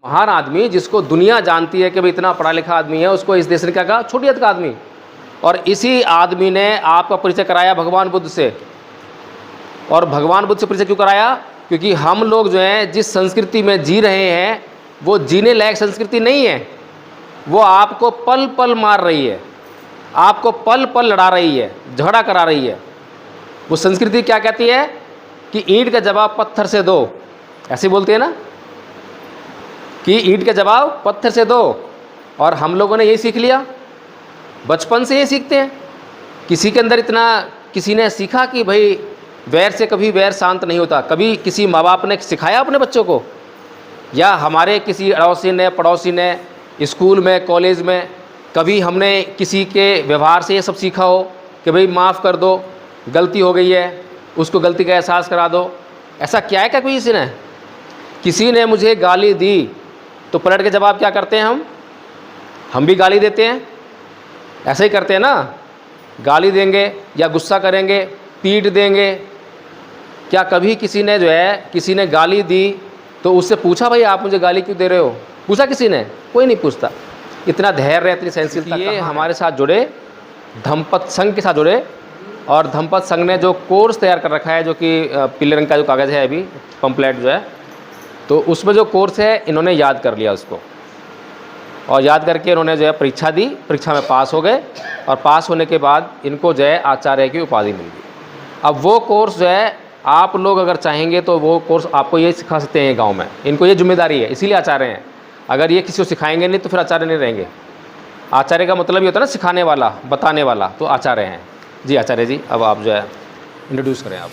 महान आदमी जिसको दुनिया जानती है कि भाई इतना पढ़ा लिखा आदमी है, उसको इस देश ने क्या कहा, छोटी हद का आदमी। और इसी आदमी ने आपका परिचय कराया भगवान बुद्ध से। और भगवान बुद्ध से परिचय क्यों कराया? क्योंकि हम लोग जो हैं जिस संस्कृति में जी रहे हैं वो जीने लायक संस्कृति नहीं है। वो आपको पल पल मार रही है, आपको पल पल लड़ा रही है, झगड़ा करा रही है। वो संस्कृति क्या कहती है कि ईंट का जवाब पत्थर से दो, ऐसे बोलते हैं ना कि ईंट का जवाब पत्थर से दो। और हम लोगों ने यही सीख लिया, बचपन से ये सीखते हैं। किसी के अंदर इतना किसी ने सीखा कि भाई वैर से कभी वैर शांत नहीं होता। कभी किसी माँ बाप ने सिखाया अपने बच्चों को, या हमारे किसी अड़ोसी ने पड़ोसी ने स्कूल में कॉलेज में कभी हमने किसी के व्यवहार से ये सब सीखा हो कि भाई माफ़ कर दो, गलती हो गई है, उसको गलती का एहसास करा दो? ऐसा क्या है क्या कोई किसी ने मुझे गाली दी तो पलट के जवाब क्या करते हैं हम भी गाली देते हैं। ऐसे ही करते हैं ना, गाली देंगे या गुस्सा करेंगे, पीट देंगे। क्या कभी किसी ने जो है किसी ने गाली दी तो उससे पूछा भाई आप मुझे गाली क्यों दे रहे हो? पूछा किसी ने? कोई नहीं पूछता। इतना धैर्य, इतनी सेंसिटिविटी। ये हमारे साथ जुड़े, धम्मपद संघ के साथ जुड़े। और धम्मपद संघ ने जो कोर्स तैयार कर रखा है, जो कि पीले रंग का जो कागज़ है अभी पम्पलेट जो है, तो उसमें जो कोर्स है इन्होंने याद कर लिया उसको, और याद करके इन्होंने जो है परीक्षा दी, परीक्षा में पास हो गए। और पास होने के बाद इनको जो है आचार्य की उपाधि मिल गई। अब वो कोर्स जो है आप लोग अगर चाहेंगे तो वो कोर्स आपको ये सिखा सकते हैं गांव में। इनको ये जिम्मेदारी है, इसीलिए आचार्य हैं। अगर ये किसी को सिखाएंगे नहीं तो फिर आचार्य नहीं रहेंगे। आचार्य का मतलब ये होता है ना, सिखाने वाला, बताने वाला, तो आचार्य हैं। जी आचार्य जी, अब आप जो है इंट्रोड्यूस करें आप।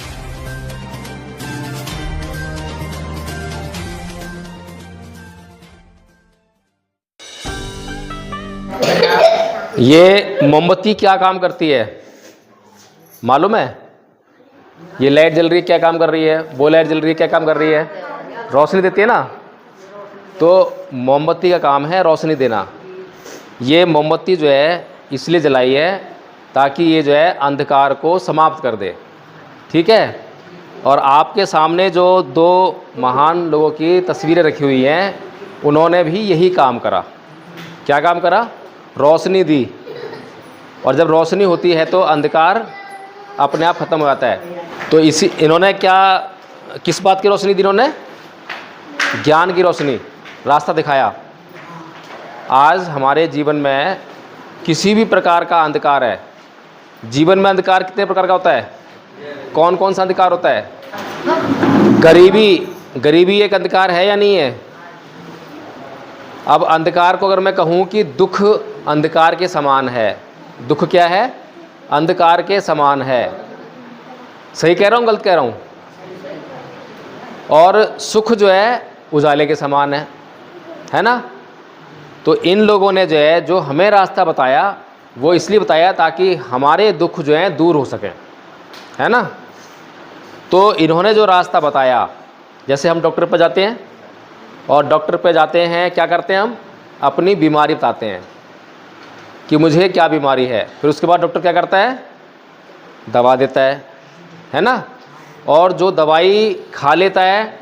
ये मोमबत्ती क्या काम करती है मालूम है? ये लाइट जल रही है, क्या काम कर रही है? वो लाइट जल रही है, क्या काम कर रही है? रोशनी देती है ना। तो मोमबत्ती का काम है रोशनी देना। ये मोमबत्ती जो है इसलिए जलाई है ताकि ये जो है अंधकार को समाप्त कर दे, ठीक है। और आपके सामने जो दो महान लोगों की तस्वीरें रखी हुई हैं, उन्होंने भी यही काम करा। क्या काम करा? रोशनी दी। और जब रोशनी होती है तो अंधकार अपने आप ख़त्म हो जाता है। तो इन्होंने किस बात की रोशनी दी? इन्होंने ज्ञान की रोशनी, रास्ता दिखाया। आज हमारे जीवन में किसी भी प्रकार का अंधकार है। जीवन में अंधकार कितने प्रकार का होता है? कौन कौन सा अंधकार होता है? गरीबी एक अंधकार है या नहीं है? अब अंधकार को अगर मैं कहूँ कि दुख अंधकार के समान है, दुख क्या है? अंधकार के समान है। सही कह रहा हूँ, गलत कह रहा हूँ? और सुख जो है उजाले के समान है ना। तो इन लोगों ने जो है जो हमें रास्ता बताया वो इसलिए बताया ताकि हमारे दुख जो हैं दूर हो सकें, है ना। तो इन्होंने जो रास्ता बताया, जैसे हम डॉक्टर पर जाते हैं और डॉक्टर पे जाते हैं, क्या करते हैं हम? अपनी बीमारी बताते हैं कि मुझे क्या बीमारी है। फिर उसके बाद डॉक्टर क्या करता है? दवा देता है ना। और जो दवाई खा लेता है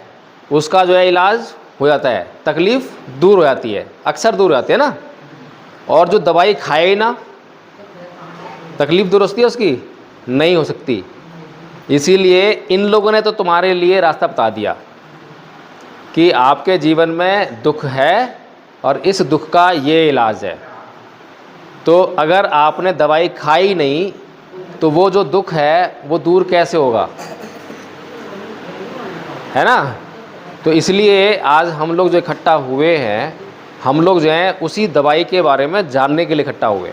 उसका जो है इलाज हो जाता है, तकलीफ़ दूर हो जाती है, अक्सर दूर हो जाती है ना। और जो दवाई खाए ना, तकलीफ़ दूर हो सकती है उसकी? नहीं हो सकती। इसीलिए इन लोगों ने तो तुम्हारे लिए रास्ता बता दिया कि आपके जीवन में दुख है और इस दुख का ये इलाज है। तो अगर आपने दवाई खाई नहीं तो वो जो दुख है वो दूर कैसे होगा, है ना। तो इसलिए आज हम लोग जो इकट्ठा हुए हैं, हम लोग जो हैं उसी दवाई के बारे में जानने के लिए इकट्ठा हुए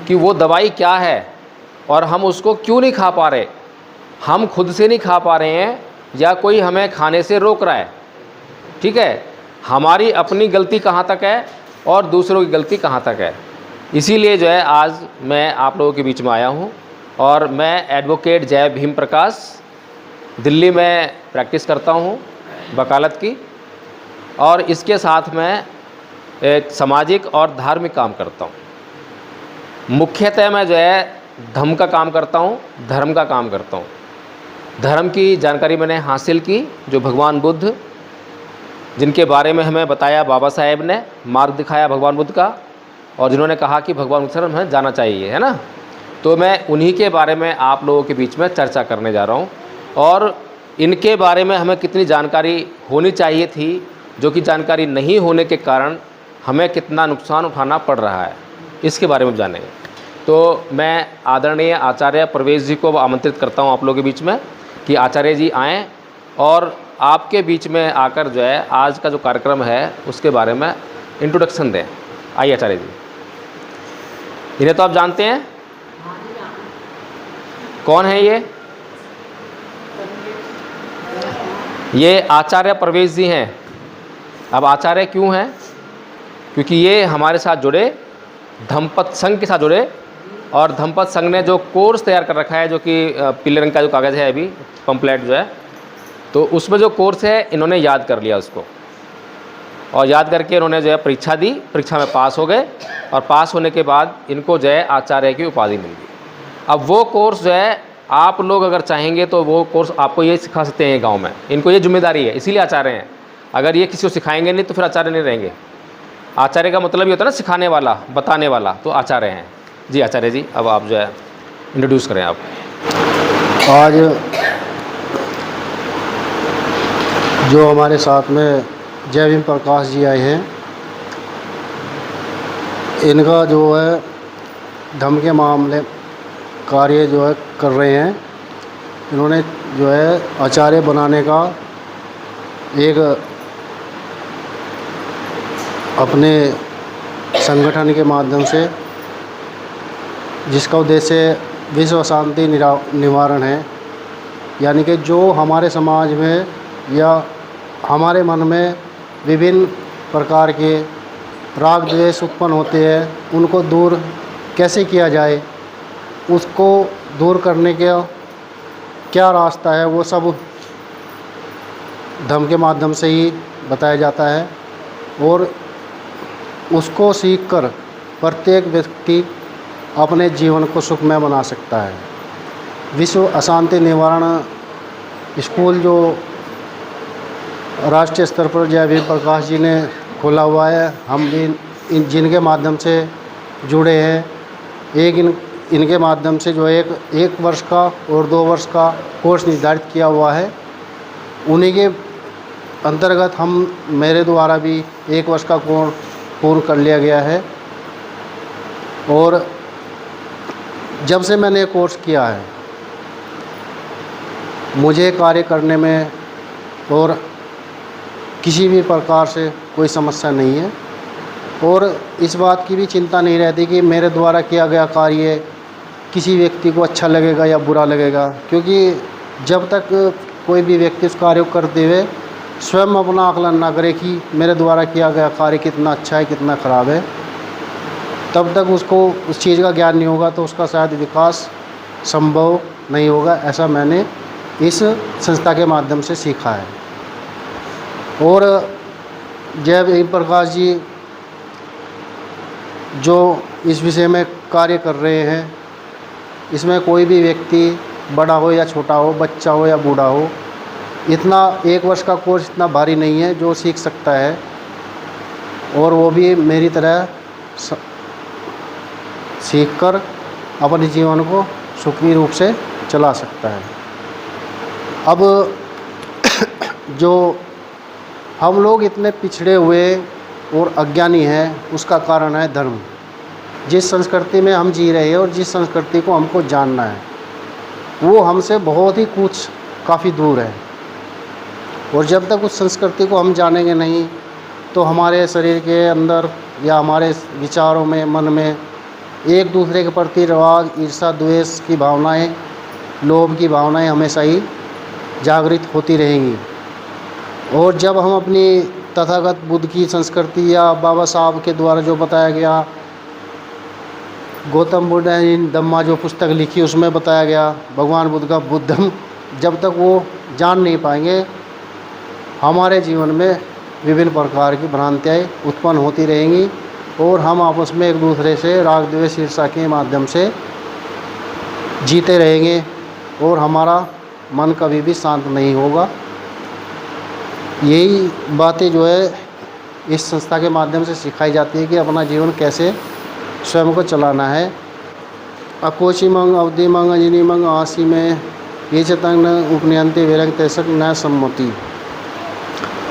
कि वो दवाई क्या है और हम उसको क्यों नहीं खा पा रहे। हम खुद से नहीं खा पा रहे हैं या कोई हमें खाने से रोक रहा है, ठीक है। हमारी अपनी गलती कहाँ तक है और दूसरों की गलती कहाँ तक है। इसीलिए जो है आज मैं आप लोगों के बीच में आया हूँ। और मैं एडवोकेट जय भीम प्रकाश दिल्ली में प्रैक्टिस करता हूँ वकालत की, और इसके साथ मैं एक सामाजिक और धार्मिक काम करता हूँ। मुख्यतः मैं जो है धम्म का काम करता हूँ, धर्म का काम करता हूँ। धर्म की जानकारी मैंने हासिल की जो भगवान बुद्ध जिनके बारे में हमें बताया बाबा साहेब ने, मार्ग दिखाया भगवान बुद्ध का, और जिन्होंने कहा कि भगवान बुद्ध शरण हमें जाना चाहिए, है ना। तो मैं उन्हीं के बारे में आप लोगों के बीच में चर्चा करने जा रहा हूँ, और इनके बारे में हमें कितनी जानकारी होनी चाहिए थी, जो कि जानकारी नहीं होने के कारण हमें कितना नुकसान उठाना पड़ रहा है, इसके बारे में जानेंगे। तो मैं आदरणीय आचार्य प्रवेश जी को आमंत्रित करता हूँ आप लोगों के बीच में कि आचार्य जी आएँ और आपके बीच में आकर जो है आज का जो कार्यक्रम है उसके बारे में इंट्रोडक्शन दें। आइए आचार्य जी। इन्हें तो आप जानते हैं, कौन है ये आचार्य प्रवेश जी हैं। अब आचार्य क्यों हैं? क्योंकि ये हमारे साथ जुड़े, धम्मपद संघ के साथ जुड़े, और धम्मपद संघ ने जो कोर्स तैयार कर रखा है, जो कि पीले रंग का जो कागज़ है अभी पंपलेट जो है, तो उसमें जो कोर्स है इन्होंने याद कर लिया उसको, और याद करके इन्होंने जो है परीक्षा दी, परीक्षा में पास हो गए, और पास होने के बाद इनको जो है आचार्य की उपाधि मिल गई। अब वो कोर्स जो है आप लोग अगर चाहेंगे तो वो कोर्स आपको ये सिखा सकते हैं गांव में, इनको ये जिम्मेदारी है, इसीलिए आचार्य हैं। अगर ये किसी को सिखाएंगे नहीं तो फिर आचार्य नहीं रहेंगे। आचार्य का मतलब ये होता है ना, सिखाने वाला, बताने वाला, तो आचार्य हैं जी। आचार्य जी अब आप जो है इंट्रोड्यूस करें आप। आज जो हमारे साथ में जय भीम प्रकाश जी आए हैं, इनका जो है धम्म के मामले कार्य जो है कर रहे हैं। इन्होंने जो है आचार्य बनाने का एक अपने संगठन के माध्यम से, जिसका उद्देश्य विश्व शांति निवारण है, यानी कि जो हमारे समाज में या हमारे मन में विभिन्न प्रकार के राग द्वेष उत्पन्न होते हैं, उनको दूर कैसे किया जाए, उसको दूर करने का क्या रास्ता है, वो सब धम्म के माध्यम से ही बताया जाता है। और उसको सीखकर प्रत्येक व्यक्ति अपने जीवन को सुखमय बना सकता है। विश्व अशांति निवारण स्कूल जो राष्ट्रीय स्तर पर जय भीम प्रकाश जी ने खोला हुआ है, हम भी जिनके माध्यम से जुड़े हैं। इनके माध्यम से जो एक वर्ष का और 2 वर्ष का कोर्स निर्धारित किया हुआ है, उन्हीं के अंतर्गत मेरे द्वारा भी 1 वर्ष का कोर्स पूर्ण कर लिया गया है। और जब से मैंने कोर्स किया है, मुझे कार्य करने में और किसी भी प्रकार से कोई समस्या नहीं है, और इस बात की भी चिंता नहीं रहती कि मेरे द्वारा किया गया कार्य किसी व्यक्ति को अच्छा लगेगा या बुरा लगेगा। क्योंकि जब तक कोई भी व्यक्ति उस कार्य को करते हुए स्वयं अपना आकलन ना करे कि मेरे द्वारा किया गया कार्य कितना अच्छा है, कितना ख़राब है, तब तक उसको उस चीज़ का ज्ञान नहीं होगा, तो उसका शायद विकास संभव नहीं होगा। ऐसा मैंने इस संस्था के माध्यम से सीखा है। और जय भीम प्रकाश जी जो इस विषय में कार्य कर रहे हैं, इसमें कोई भी व्यक्ति बड़ा हो या छोटा हो, बच्चा हो या बूढ़ा हो, इतना 1 वर्ष का कोर्स इतना भारी नहीं है, जो सीख सकता है, और वो भी मेरी तरह सीखकर अपने जीवन को सुखी रूप से चला सकता है। अब जो हम लोग इतने पिछड़े हुए और अज्ञानी हैं, उसका कारण है धर्म। जिस संस्कृति में हम जी रहे हैं और जिस संस्कृति को हमको जानना है, वो हमसे बहुत ही कुछ काफ़ी दूर है। और जब तक उस संस्कृति को हम जानेंगे नहीं, तो हमारे शरीर के अंदर या हमारे विचारों में, मन में एक दूसरे के प्रति राग, ईर्ष्या, द्वेष की भावनाएं, लोभ की भावनाएं हमेशा ही जागृत होती रहेंगी। और जब हम अपनी तथागत बुद्ध की संस्कृति या बाबा साहब के द्वारा जो बताया गया, गौतम बुद्ध इन धम्मा जो पुस्तक लिखी, उसमें बताया गया भगवान बुद्ध का बुद्धम, जब तक वो जान नहीं पाएंगे, हमारे जीवन में विभिन्न प्रकार की भ्रांतियाँ उत्पन्न होती रहेंगी, और हम आपस में एक दूसरे से राग द्वेष ईर्ष्या के माध्यम से जीते रहेंगे, और हमारा मन कभी भी शांत नहीं होगा। यही बातें जो है इस संस्था के माध्यम से सिखाई जाती है कि अपना जीवन कैसे स्वयं को चलाना है। अकोची मंग अवधि मंग अंजनी मंग आसी में ये चतंग उपनियंती विरंग तेसक न सम्मति।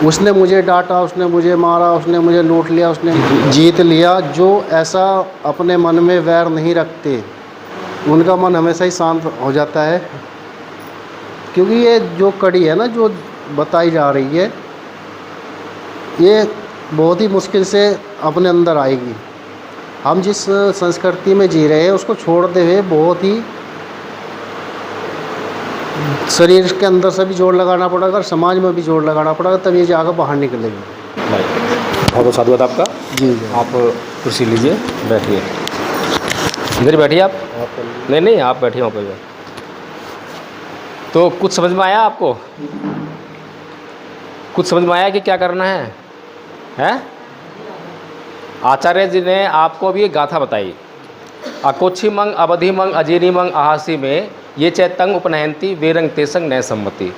उसने मुझे डांटा, उसने मुझे मारा, उसने मुझे लूट लिया, उसने जीत लिया। जो ऐसा अपने मन में वैर नहीं रखते उनका मन हमेशा ही शांत हो जाता है। क्योंकि ये जो कड़ी है ना जो बताई जा रही है, ये बहुत ही मुश्किल से अपने अंदर आएगी। हम जिस संस्कृति में जी रहे हैं उसको छोड़ते हुए बहुत ही शरीर के अंदर से भी जोड़ लगाना पड़ेगा और समाज में भी जोड़ लगाना पड़ेगा, तब ये जाकर बाहर निकलेगी। बहुत बहुत साधुवाद आपका। जी आप कुर्सी लीजिए, बैठिए, इधर बैठिए आप। नहीं आप बैठिए वहाँ पर। तो कुछ समझ में आया आपको? कुछ समझ में आया कि क्या करना है? हैं? आचार्य जी ने आपको भी एक गाथा बताई। अकोच्छी मंग अवधि मंग अजीनी मंग आहासी में ये चैतंग उपनयंती वेरंग तेसंग नय सम्मति,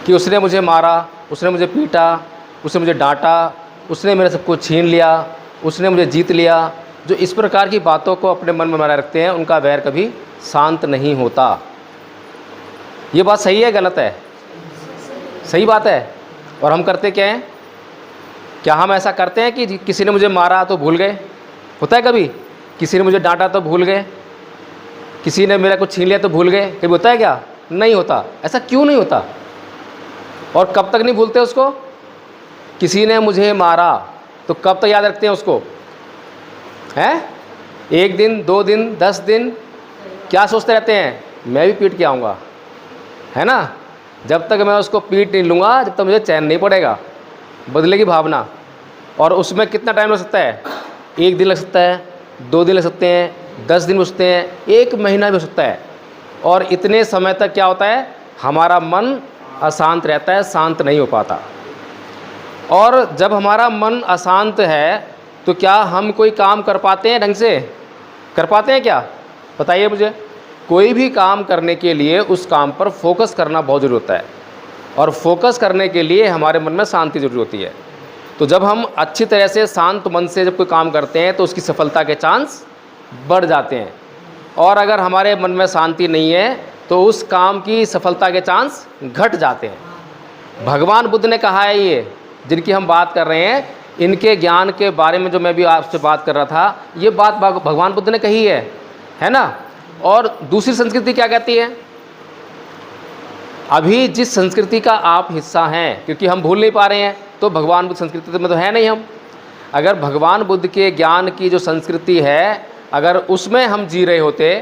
कि उसने मुझे मारा, उसने मुझे पीटा, उसने मुझे डांटा, उसने मेरे सब कुछ छीन लिया, उसने मुझे जीत लिया। जो इस प्रकार की बातों को अपने मन में बनाए रखते हैं उनका वैर कभी शांत नहीं होता। ये बात सही है गलत है? सही बात है। और हम करते क्या हैं? क्या हम ऐसा करते हैं कि किसी ने मुझे मारा तो भूल गए? होता है कभी? किसी ने मुझे डांटा तो भूल गए, किसी ने मेरा कुछ छीन लिया तो भूल गए? कभी होता है क्या? नहीं होता। ऐसा क्यों नहीं होता? और कब तक नहीं भूलते उसको? किसी ने मुझे मारा तो कब तक याद रखते हैं उसको? हैं? 1 दिन, 2 दिन, 10 दिन? क्या सोचते रहते हैं? मैं भी पीट के आऊँगा, है ना? जब तक मैं उसको पीट नहीं लूँगा जब तक मुझे चैन नहीं पड़ेगा। बदले की भावना। और उसमें कितना टाइम लग सकता है? 1 दिन लग सकता है, 2 दिन लग सकते हैं, 10 दिन हो सकते हैं, 1 महीना भी हो सकता है। और इतने समय तक क्या होता है? हमारा मन अशांत रहता है, शांत नहीं हो पाता। और जब हमारा मन अशांत है तो क्या हम कोई काम कर पाते हैं? ढंग से कर पाते हैं क्या? बताइए मुझे। कोई भी काम करने के लिए उस काम पर फोकस करना बहुत ज़रूरी होता है, और फोकस करने के लिए हमारे मन में शांति ज़रूरी होती है। तो जब हम अच्छी तरह से शांत मन से जब कोई काम करते हैं तो उसकी सफलता के चांस बढ़ जाते हैं। और अगर हमारे मन में शांति नहीं है तो उस काम की सफलता के चांस घट जाते हैं। भगवान बुद्ध ने कहा है, ये जिनकी हम बात कर रहे हैं, इनके ज्ञान के बारे में जो मैं भी आपसे बात कर रहा था, ये बात भगवान बुद्ध ने कही है ना? और दूसरी संस्कृति क्या कहती है? अभी जिस संस्कृति का आप हिस्सा हैं, क्योंकि हम भूल नहीं पा रहे हैं, तो भगवान बुद्ध संस्कृति में तो है नहीं हम। अगर भगवान बुद्ध के ज्ञान की जो संस्कृति है, अगर उसमें हम जी रहे होते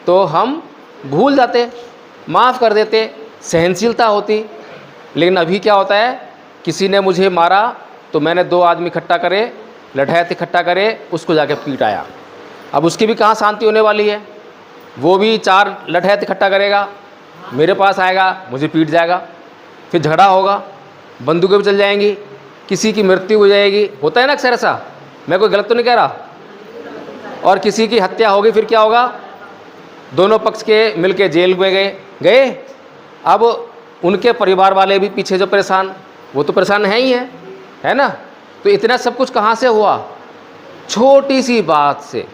तो हम भूल जाते, माफ़ कर देते, सहनशीलता होती। लेकिन अभी क्या होता है? किसी ने मुझे मारा तो मैंने 2 आदमी इकट्ठा करे, लठैत इकट्ठा करे, उसको जाके पीटाया। अब उसकी भी कहाँ शांति होने वाली है? वो भी 4 लठैत इकट्ठा करेगा, मेरे पास आएगा, मुझे पीट जाएगा, फिर झगड़ा होगा, बंदूकें भी चल जाएंगी, किसी की मृत्यु हो जाएगी। होता है ना अक्सर ऐसा? मैं कोई गलत तो नहीं कह रहा। और किसी की हत्या होगी, फिर क्या होगा? दोनों पक्ष के मिलके जेल में गए। अब उनके परिवार वाले भी पीछे जो परेशान, वो तो परेशान है ही है ना? तो इतना सब कुछ कहाँ से हुआ? छोटी सी बात से,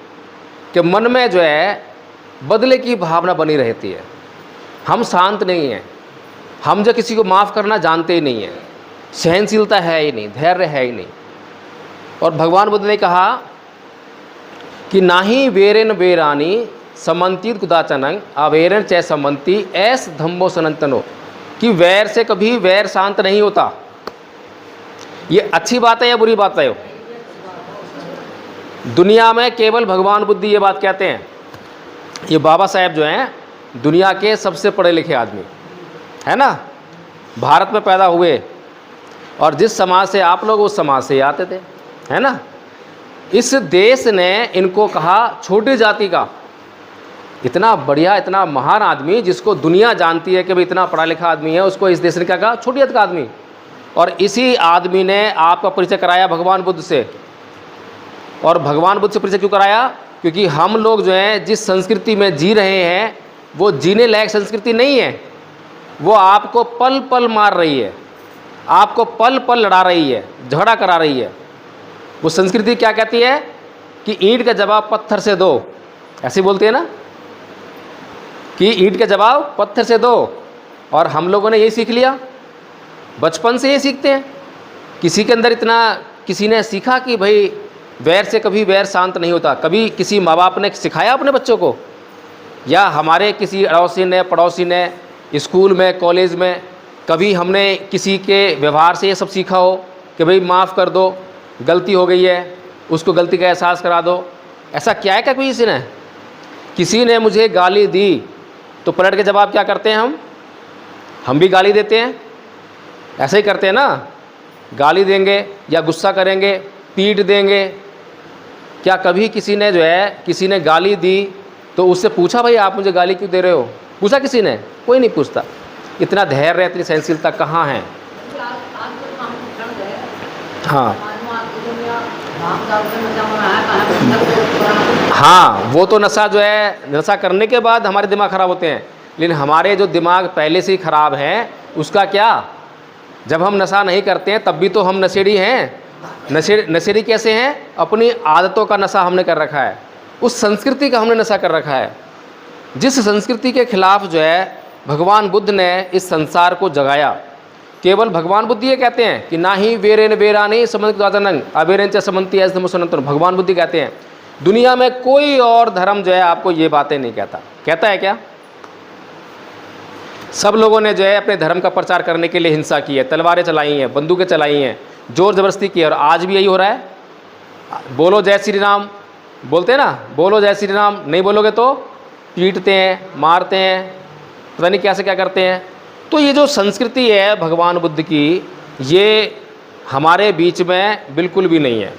कि मन में जो है बदले की भावना बनी रहती है। हम शांत नहीं हैं, हम जो किसी को माफ़ करना जानते ही नहीं हैं, सहनशीलता है ही नहीं, धैर्य है ही नहीं। और भगवान बुद्ध ने कहा कि नाही वेरेन वेरानी समंतित कुदाचनंग अवेरन चै समंती ऐस धम्मो सनंतनो, कि वैर से कभी वैर शांत नहीं होता। ये अच्छी बात है या बुरी बात है? दुनिया में केवल भगवान बुद्ध ये बात कहते हैं। ये बाबा साहेब जो हैं दुनिया के सबसे पढ़े लिखे आदमी, है ना? भारत में पैदा हुए, और जिस समाज से आप लोग उस समाज से आते थे, है ना? इस देश ने इनको कहा छोटी जाति का। इतना बढ़िया, इतना महान आदमी जिसको दुनिया जानती है कि भाई इतना पढ़ा लिखा आदमी है, उसको इस देश ने क्या कहा? छोटी जाति का आदमी। और इसी आदमी ने आपका परिचय कराया भगवान बुद्ध से। और भगवान बुद्ध से परिचय क्यों कराया? क्योंकि हम लोग जो हैं जिस संस्कृति में जी रहे हैं वो जीने लायक संस्कृति नहीं है, वो आपको पल पल मार रही है। आपको पल पल लड़ा रही है, झगड़ा करा रही है। वो संस्कृति क्या कहती है कि ईंट का जवाब पत्थर से दो, ऐसे बोलती है ना कि ईंट का जवाब पत्थर से दो। और हम लोगों ने यही सीख लिया, बचपन से ये सीखते हैं। किसी के अंदर इतना, किसी ने सीखा कि भाई वैर से कभी वैर शांत नहीं होता। कभी किसी माँ बाप ने सिखाया अपने बच्चों को, या हमारे किसी अड़ोसी ने, पड़ोसी ने, स्कूल में, कॉलेज में कभी हमने किसी के व्यवहार से ये सब सीखा हो कि भाई माफ़ कर दो, गलती हो गई है, उसको गलती का एहसास करा दो? ऐसा क्या है क्या कोई किसी ने मुझे गाली दी तो पलट के जवाब क्या करते हैं हम भी गाली देते हैं। ऐसे ही करते हैं ना, गाली देंगे या गुस्सा करेंगे, पीट देंगे। क्या कभी किसी ने जो है, किसी ने गाली दी तो उससे पूछा भाई आप मुझे गाली क्यों दे रहे हो? पूछा किसी ने? कोई नहीं पूछता। इतना धैर्य, इतनी सहनशीलता कहाँ है? हाँ हाँ, वो तो नशा जो है, नशा करने के बाद हमारे दिमाग ख़राब होते हैं, लेकिन हमारे जो दिमाग पहले से ही ख़राब हैं उसका क्या? जब हम नशा नहीं करते हैं तब भी तो हम नशेड़ी हैं। नशेड़ी कैसे हैं? अपनी आदतों का नशा हमने कर रखा है, उस संस्कृति का हमने नशा कर रखा है, जिस संस्कृति के खिलाफ जो है भगवान बुद्ध ने इस संसार को जगाया। केवल भगवान बुद्ध ये कहते हैं कि ना ही वेरेन वेरानी समन्त अबेरेन च समन्ति ऐसे सनंतन। भगवान बुद्ध कहते हैं दुनिया में कोई और धर्म जो है आपको ये बातें नहीं कहता। कहता है क्या? सब लोगों ने जो है अपने धर्म का प्रचार करने के लिए हिंसा की है, तलवारें चलाई हैं, बंदूकें चलाई हैं, जोर ज़बरदस्ती की है, और आज भी यही हो रहा है। बोलो जय श्री राम, बोलते हैं ना, बोलो जय श्री राम, नहीं बोलोगे तो पीटते हैं, मारते हैं, पता नहीं कैसे क्या करते हैं। तो ये जो संस्कृति है भगवान बुद्ध की, ये हमारे बीच में बिल्कुल भी नहीं है।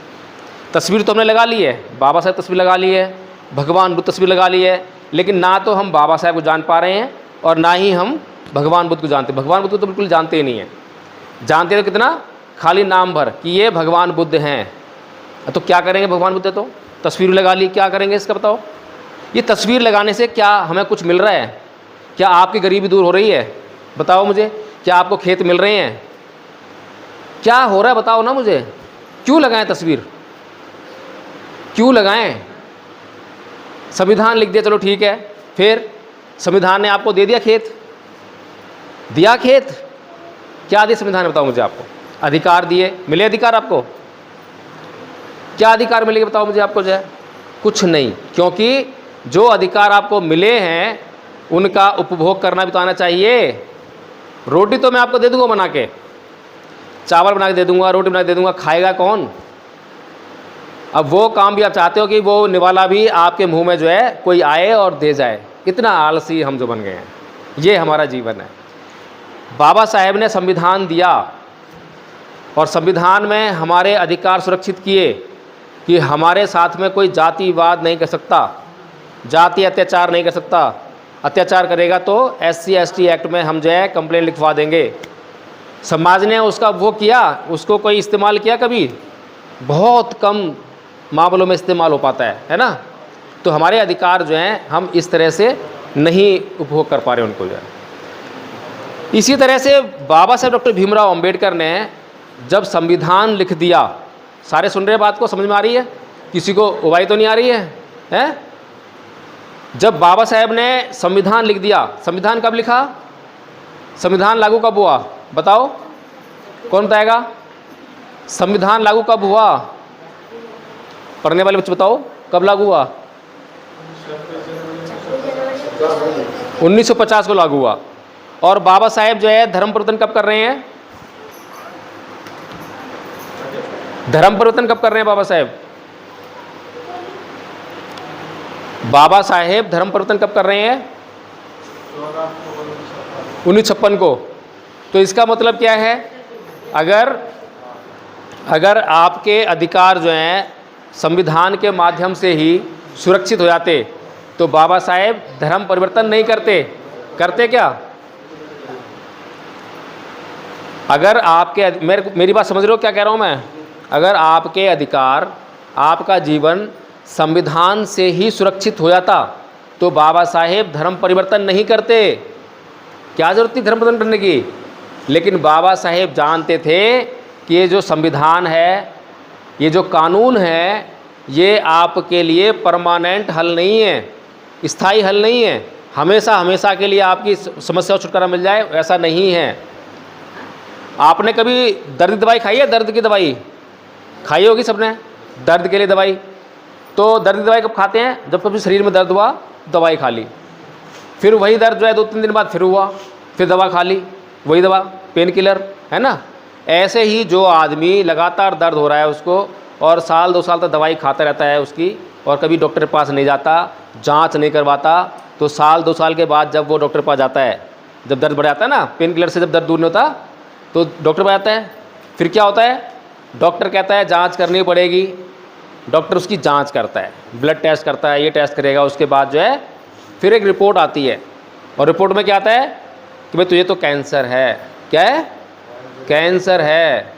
तस्वीर तो हमने लगा ली है, बाबा साहब तस्वीर लगा ली है, भगवान बुद्ध तस्वीर लगा ली है, लेकिन ना तो हम बाबा साहब को जान पा रहे हैं और ना ही हम भगवान बुद्ध को जानते। भगवान बुद्ध को तो बिल्कुल जानते ही नहीं हैं। जानते तो कितना, खाली नाम भर कि ये भगवान बुद्ध हैं। तो क्या करेंगे भगवान बुद्ध? तो तस्वीर लगा ली, क्या करेंगे इसका बताओ? ये तस्वीर लगाने से क्या हमें कुछ मिल रहा है? क्या आपकी गरीबी दूर हो रही है? बताओ मुझे। क्या आपको खेत मिल रहे हैं? क्या हो रहा है बताओ ना मुझे। क्यों लगाएं तस्वीर? क्यों लगाएं? संविधान लिख दिया, चलो ठीक है, फिर संविधान ने आपको दे दिया खेत, दिया खेत, क्या दिया संविधान ने? बताओ मुझे। आपको अधिकार दिए, मिले अधिकार आपको? क्या अधिकार मिलेगा बताओ मुझे आपको? जो है कुछ नहीं, क्योंकि जो अधिकार आपको मिले हैं उनका उपभोग करना भी तो आना चाहिए। रोटी तो मैं आपको दे दूंगा बना के, चावल बना के दे दूंगा, रोटी बना के दे दूंगा, खाएगा कौन? अब वो काम भी आप चाहते हो कि वो निवाला भी आपके मुंह में जो है कोई आए और दे जाए। इतना आलसी हम जो बन गए हैं, ये हमारा जीवन है। बाबा साहेब ने संविधान दिया और संविधान में हमारे अधिकार सुरक्षित किए कि हमारे साथ में कोई जातिवाद नहीं कर सकता, जाति अत्याचार नहीं कर सकता। अत्याचार करेगा तो SC ST एक्ट में हम जो है कंप्लेंट लिखवा देंगे। समाज ने उसका वो किया, उसको कोई इस्तेमाल किया कभी? बहुत कम मामलों में इस्तेमाल हो पाता है ना। तो हमारे अधिकार जो हैं हम इस तरह से नहीं उपभोग कर पा रहे उनको जो है। इसी तरह से बाबा साहेब डॉक्टर भीमराव अंबेडकर ने जब संविधान लिख दिया, सारे सुन रहे हैं बात को, समझ में आ रही है? किसी को उबाई तो नहीं आ रही है? हैं? जब बाबा साहेब ने संविधान लिख दिया, संविधान कब लिखा? संविधान लागू कब हुआ बताओ? कौन बताएगा? संविधान लागू कब हुआ? पढ़ने वाले बच्चे बताओ, कब लागू हुआ? 1950 को लागू हुआ। और बाबा साहेब जो है धर्म परिवर्तन कब कर रहे हैं? धर्म परिवर्तन कब कर रहे हैं बाबा साहेब? बाबा साहेब धर्म परिवर्तन कब कर रहे हैं? 1956 को। तो इसका मतलब क्या है? अगर आपके अधिकार जो हैं संविधान के माध्यम से ही सुरक्षित हो जाते तो बाबा साहेब धर्म परिवर्तन नहीं करते। करते क्या? अगर आपके, मेरी बात समझ रहे हो क्या कह रहा हूँ मैं? अगर आपके अधिकार, आपका जीवन संविधान से ही सुरक्षित हो जाता तो बाबा साहेब धर्म परिवर्तन नहीं करते। क्या जरूरत थी धर्म परिवर्तन करने की? लेकिन बाबा साहेब जानते थे कि ये जो संविधान है, ये जो कानून है, ये आपके लिए परमानेंट हल नहीं है, स्थायी हल नहीं है, हमेशा हमेशा के लिए आपकी समस्या से छुटकारा मिल जाए, ऐसा नहीं है। आपने कभी दर्द की दवाई खाई है? दर्द की दवाई खाई होगी सबने, दर्द के लिए दवाई। तो दर्द की दवाई कब खाते हैं? जब कभी शरीर में दर्द हुआ, दवाई खा ली, फिर वही दर्द जो है 2-3 दिन बाद फिर हुआ, फिर दवा खा ली, वही दवा, पेन किलर, है ना। ऐसे ही जो आदमी लगातार दर्द हो रहा है उसको, और साल 2 साल तक दवाई खाता रहता है उसकी, और कभी डॉक्टर के पास नहीं जाता, जांच नहीं करवाता, तो साल 2 साल के बाद जब वो डॉक्टर के पास जाता है, जब दर्द बढ़ जाता है ना, पेन किलर से जब दर्द दूर नहीं होता, तो डॉक्टर पर जाता है, फिर क्या होता है? डॉक्टर कहता है जांच करनी पड़ेगी, डॉक्टर उसकी जांच करता है, ब्लड टेस्ट करता है, ये टेस्ट करेगा, उसके बाद जो है फिर एक रिपोर्ट आती है, और रिपोर्ट में क्या आता है कि भाई तुझे तो कैंसर है। क्या है? कैंसर है।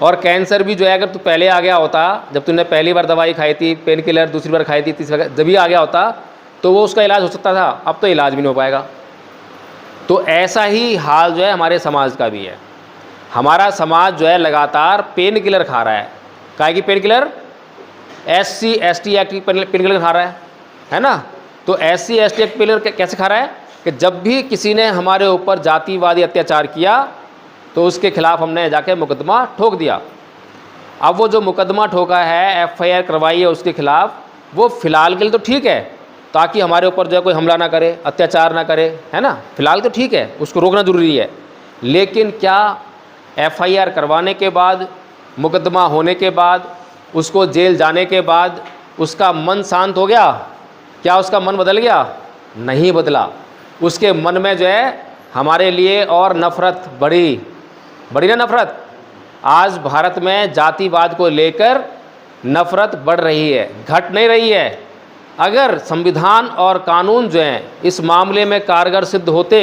और कैंसर भी जो है, अगर तू पहले आ गया होता, जब तूने पहली बार दवाई खाई थी, पेन किलर दूसरी बार खाई थी, तीसरी बार जब भी आ गया होता, तो वो उसका इलाज हो सकता था। अब तो इलाज भी नहीं हो पाएगा। तो ऐसा ही हाल जो है हमारे समाज का भी है। हमारा समाज जो है लगातार पेन किलर खा रहा है। काहे की pain killer? SC ST act की पेन किलर खा रहा है ना। तो SC ST act pain killer कैसे खा रहा है कि जब भी किसी ने हमारे ऊपर जातिवादी अत्याचार किया तो उसके खिलाफ हमने जाके मुकदमा ठोक दिया। अब वो जो मुकदमा ठोका है, FIR करवाई है उसके खिलाफ, वो फ़िलहाल के लिए तो ठीक है, ताकि हमारे ऊपर जो है कोई हमला ना करे, अत्याचार ना करे, है ना। फ़िलहाल तो ठीक है, उसको रोकना ज़रूरी है। लेकिन क्या FIR करवाने के बाद, मुकदमा होने के बाद, उसको जेल जाने के बाद उसका मन शांत हो गया? क्या उसका मन बदल गया? नहीं बदला। उसके मन में जो है हमारे लिए और नफ़रत बढ़ी ना नफ़रत। आज भारत में जातिवाद को लेकर नफ़रत बढ़ रही है, घट नहीं रही है। अगर संविधान और कानून जो हैं इस मामले में कारगर सिद्ध होते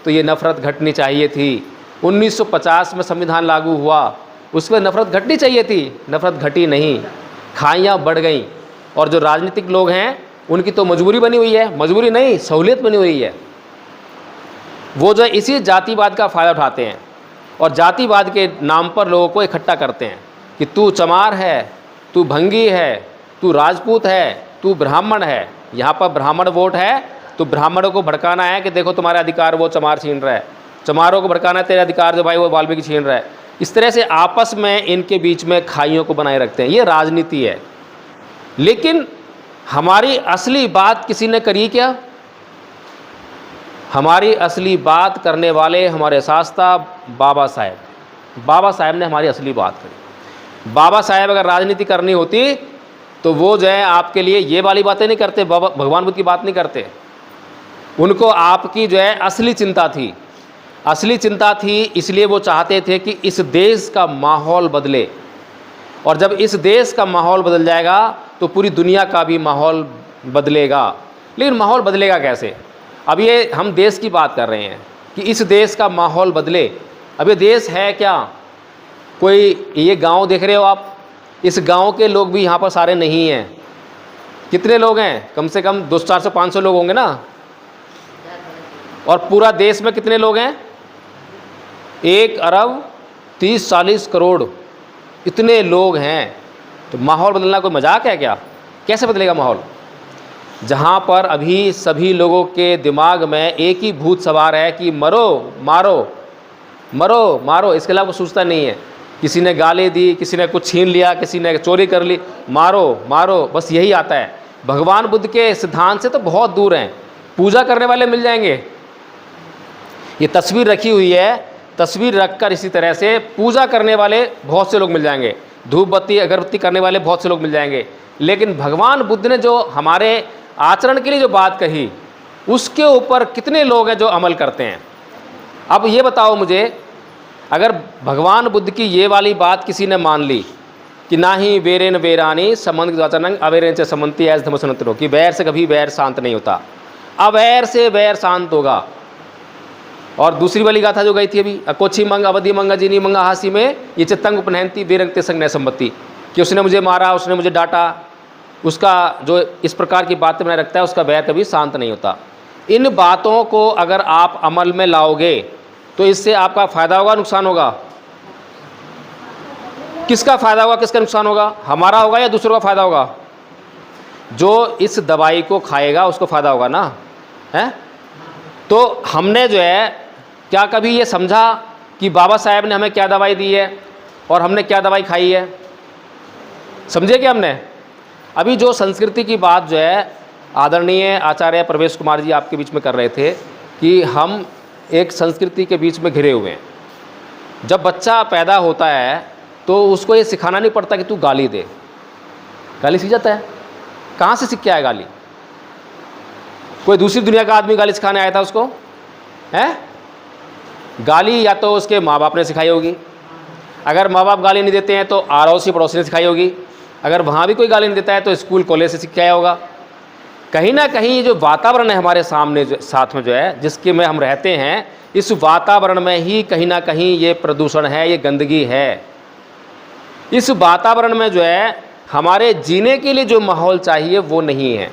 तो ये नफ़रत घटनी चाहिए थी। 1950 में संविधान लागू हुआ, उस पर नफ़रत घटनी चाहिए थी, नफ़रत घटी नहीं, खाइयाँ बढ़ गईं। और जो राजनीतिक लोग हैं उनकी तो मजबूरी बनी हुई है, मजबूरी नहीं सहूलियत बनी हुई है। वो जो इसी जातिवाद का फ़ायदा उठाते हैं और जातिवाद के नाम पर लोगों को इकट्ठा करते हैं कि तू चमार है, तू भंगी है, तू राजपूत है, तू ब्राह्मण है। यहाँ पर ब्राह्मण वोट है तो ब्राह्मणों को भड़काना है कि देखो तुम्हारा अधिकार वो चमार छीन रहा है, चमारों को भड़काना है तेरे अधिकार जो भाई वो वाल्मीकि छीन रहा है। इस तरह से आपस में इनके बीच में खाइयों को बनाए रखते हैं। ये राजनीति है। लेकिन हमारी असली बात किसी ने करी क्या? हमारी असली बात करने वाले हमारे शास्त्रा बाबा साहेब ने हमारी असली बात करी। बाबा साहेब अगर राजनीति करनी होती तो वो जो है आपके लिए ये वाली बातें नहीं करते, भगवान बुद्ध की बात नहीं करते। उनको आपकी जो है असली चिंता थी, असली चिंता थी। इसलिए वो चाहते थे कि इस देश का माहौल बदले, और जब इस देश का माहौल बदल जाएगा तो पूरी दुनिया का भी माहौल बदलेगा। लेकिन माहौल बदलेगा कैसे? अब ये हम देश की बात कर रहे हैं कि इस देश का माहौल बदले। अब ये देश है क्या? कोई ये गांव देख रहे हो आप, इस गांव के लोग भी यहाँ पर सारे नहीं हैं। कितने लोग हैं? कम से कम 200-400-500 लोग होंगे ना। और पूरा देश में कितने लोग हैं? 1 अरब 30-40 करोड़, इतने लोग हैं। तो माहौल बदलना कोई मजाक है क्या? कैसे बदलेगा माहौल? जहाँ पर अभी सभी लोगों के दिमाग में एक ही भूत सवार है कि मरो मारो, मरो मारो, इसके अलावा कुछ सोचता नहीं है। किसी ने गाली दी, किसी ने कुछ छीन लिया, किसी ने चोरी कर ली, मारो मारो, बस यही आता है। भगवान बुद्ध के सिद्धांत से तो बहुत दूर हैं। पूजा करने वाले मिल जाएंगे, ये तस्वीर रखी हुई है, तस्वीर रखकर इसी तरह से पूजा करने वाले बहुत से लोग मिल जाएंगे, धूप बत्ती अगरबत्ती करने वाले बहुत से लोग मिल जाएंगे। लेकिन भगवान बुद्ध ने जो हमारे आचरण के लिए जो बात कही, उसके ऊपर कितने लोग हैं जो अमल करते हैं? अब ये बताओ मुझे, अगर भगवान बुद्ध की ये वाली बात किसी ने मान ली कि ना ही वेरेन वेरानी संबंध वाचनंग अवेरेन से समंती ऐस धमसनत्रो, कि वैर से कभी वैर शांत नहीं होता, अवैर से वैर शांत होगा। और दूसरी वाली गाथा जो गई थी अभी, अकोछी मंग अवधि मंगा जिनी मंगा हासी में ये चित्तंग उपनहनती बेरंगते संग न संपत्ति, कि उसने मुझे मारा, उसने मुझे डांटा, उसका जो इस प्रकार की बातें बनाए रखता है उसका वैर कभी शांत नहीं होता। इन बातों को अगर आप अमल में लाओगे तो इससे आपका फ़ायदा होगा, नुकसान होगा? किसका फ़ायदा होगा, किसका नुकसान होगा? हमारा होगा या दूसरों का फ़ायदा होगा? जो इस दवाई को खाएगा उसको फ़ायदा होगा ना, है? तो हमने जो है क्या कभी ये समझा कि बाबा साहेब ने हमें क्या दवाई दी है और हमने क्या दवाई खाई है? समझे क्या हमने? अभी जो संस्कृति की बात जो है आदरणीय आचार्य प्रवेश कुमार जी आपके बीच में कर रहे थे कि हम एक संस्कृति के बीच में घिरे हुए हैं। जब बच्चा पैदा होता है तो उसको ये सिखाना नहीं पड़ता कि तू गाली दे। गाली सीख जाता है। कहाँ से सीख के आया गाली? कोई दूसरी दुनिया का आदमी गाली सिखाने आया था उसको? है गाली या तो उसके माँ बाप ने सिखाई होगी, अगर माँ बाप गाली नहीं देते हैं तो अड़ोसी पड़ोसी ने सिखाई होगी, अगर वहाँ भी कोई गाली नहीं देता है तो स्कूल कॉलेज से सीख के आया होगा। कहीं ना कहीं ये जो वातावरण है हमारे सामने जो साथ में जो है जिसके में हम रहते हैं, इस वातावरण में ही कहीं ना कहीं ये प्रदूषण है, ये गंदगी है। इस वातावरण में जो है हमारे जीने के लिए जो माहौल चाहिए वो नहीं है।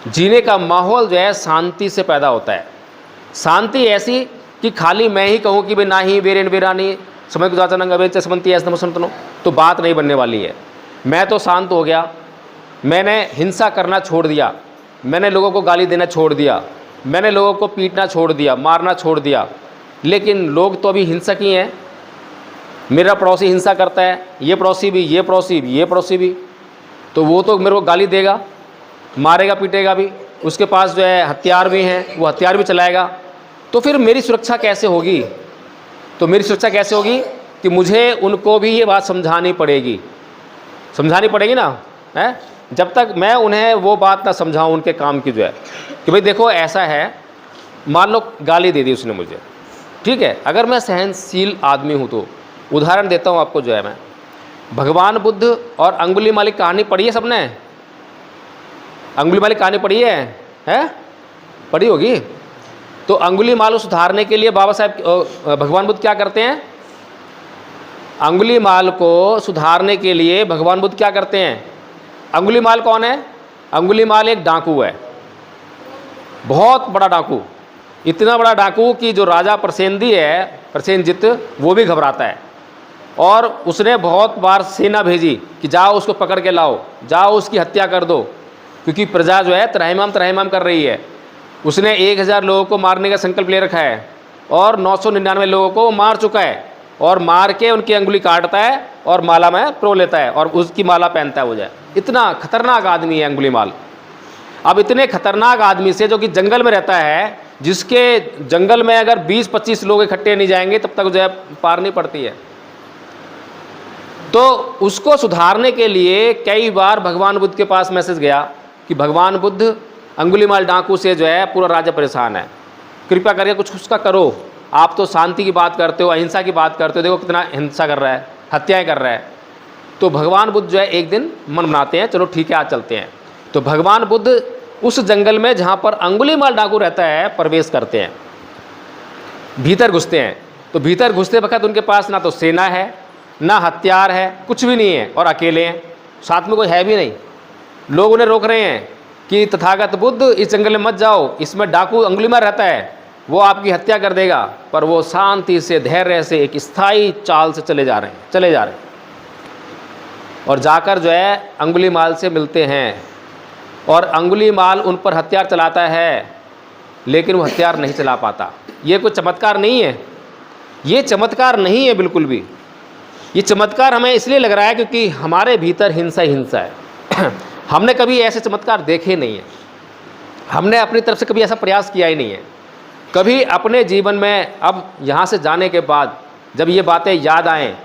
जीने का माहौल जो है शांति से पैदा होता है। शांति ऐसी कि खाली मैं ही कहूँ कि भाई ना ही बेरेन बेरानी समय गुजाचनंग अवेच समंती ऐसा नमसंतनो, तो बात नहीं बनने वाली है। मैं तो शांत हो गया, मैंने हिंसा करना छोड़ दिया, मैंने लोगों को गाली देना छोड़ दिया, मैंने लोगों को पीटना छोड़ दिया, मारना छोड़ दिया, लेकिन लोग तो अभी हिंसक ही हैं। मेरा पड़ोसी हिंसा करता है, ये पड़ोसी भी, ये पड़ोसी भी, ये पड़ोसी भी, तो वो तो मेरे को गाली देगा, मारेगा, पीटेगा भी, उसके पास जो है हथियार भी हैं, वो हथियार भी चलाएगा। तो फिर मेरी सुरक्षा कैसे होगी? तो मेरी सुरक्षा कैसे होगी कि मुझे उनको भी ये बात समझानी पड़ेगी ना, है? जब तक मैं उन्हें वो बात ना समझाऊं उनके काम की जो है कि भाई देखो ऐसा है, मान लो गाली दे दी उसने मुझे, ठीक है, अगर मैं सहनशील आदमी हूँ तो उदाहरण देता हूँ आपको जो है मैं, भगवान बुद्ध और अंगुलीमाल की कहानी पढ़ी है सबने? अंगुलीमाल की कहानी पढ़ी है? पढ़ी होगी। तो अंगुलीमाल को सुधारने के लिए बाबा साहब भगवान बुद्ध क्या करते हैं? अंगुलीमाल को सुधारने के लिए भगवान बुद्ध क्या करते हैं? अंगुलीमाल कौन है? अंगुलीमाल एक डाकू है, बहुत बड़ा डाकू, इतना बड़ा डाकू कि जो राजा प्रसेनजित वो भी घबराता है। और उसने बहुत बार सेना भेजी कि जाओ उसको पकड़ के लाओ, जाओ उसकी हत्या कर दो, क्योंकि प्रजा जो है त्राहिमाम कर रही है। उसने 1000 लोगों को मारने का संकल्प ले रखा है और 999 लोगों को मार चुका है, और मार के उनकी अंगुली काटता है और माला में प्रो लेता है और उसकी माला पहनता है वो जाए। इतना खतरनाक आदमी है अंगुलीमाल। अब इतने खतरनाक आदमी से जो कि जंगल में रहता है, जिसके जंगल में अगर 20-25 लोग इकट्ठे नहीं जाएंगे तब तक जो है पार नहीं पड़ती है। तो उसको सुधारने के लिए कई बार भगवान बुद्ध के पास मैसेज गया कि भगवान बुद्ध, अंगुलीमाल डाकू से जो है पूरा राज्य परेशान है, कृपया करके कुछ उसका करो। आप तो शांति की बात करते हो, अहिंसा की बात करते हो, देखो कितना हिंसा कर रहा है, हत्याएं कर रहा है। तो भगवान बुद्ध जो है एक दिन मन बनाते हैं, चलो ठीक है आज चलते हैं। तो भगवान बुद्ध उस जंगल में जहाँ पर अंगुलीमाल डाकू रहता है प्रवेश करते हैं, भीतर घुसते हैं। तो भीतर घुसते वक्त उनके पास ना तो सेना है, ना हथियार है, कुछ भी नहीं है, और अकेले हैं, साथ में कोई है भी नहीं। लोग उन्हें रोक रहे हैं कि तथागत बुद्ध इस जंगल में मत जाओ, इसमें डाकू अंगुलीमाल रहता है, वो आपकी हत्या कर देगा। पर वो शांति से, धैर्य से, एक स्थायी चाल से चले जा रहे हैं और जाकर जो है अंगुलीमाल से मिलते हैं। और अंगुलीमाल उन पर हथियार चलाता है, लेकिन वो हथियार नहीं चला पाता। ये कोई चमत्कार नहीं है, ये चमत्कार नहीं है बिल्कुल भी। ये चमत्कार हमें इसलिए लग रहा है क्योंकि हमारे भीतर हिंसा है। हमने कभी ऐसे चमत्कार देखे नहीं है, हमने अपनी तरफ से कभी ऐसा प्रयास किया ही नहीं है। कभी अपने जीवन में अब यहाँ से जाने के बाद जब ये बातें याद आएँ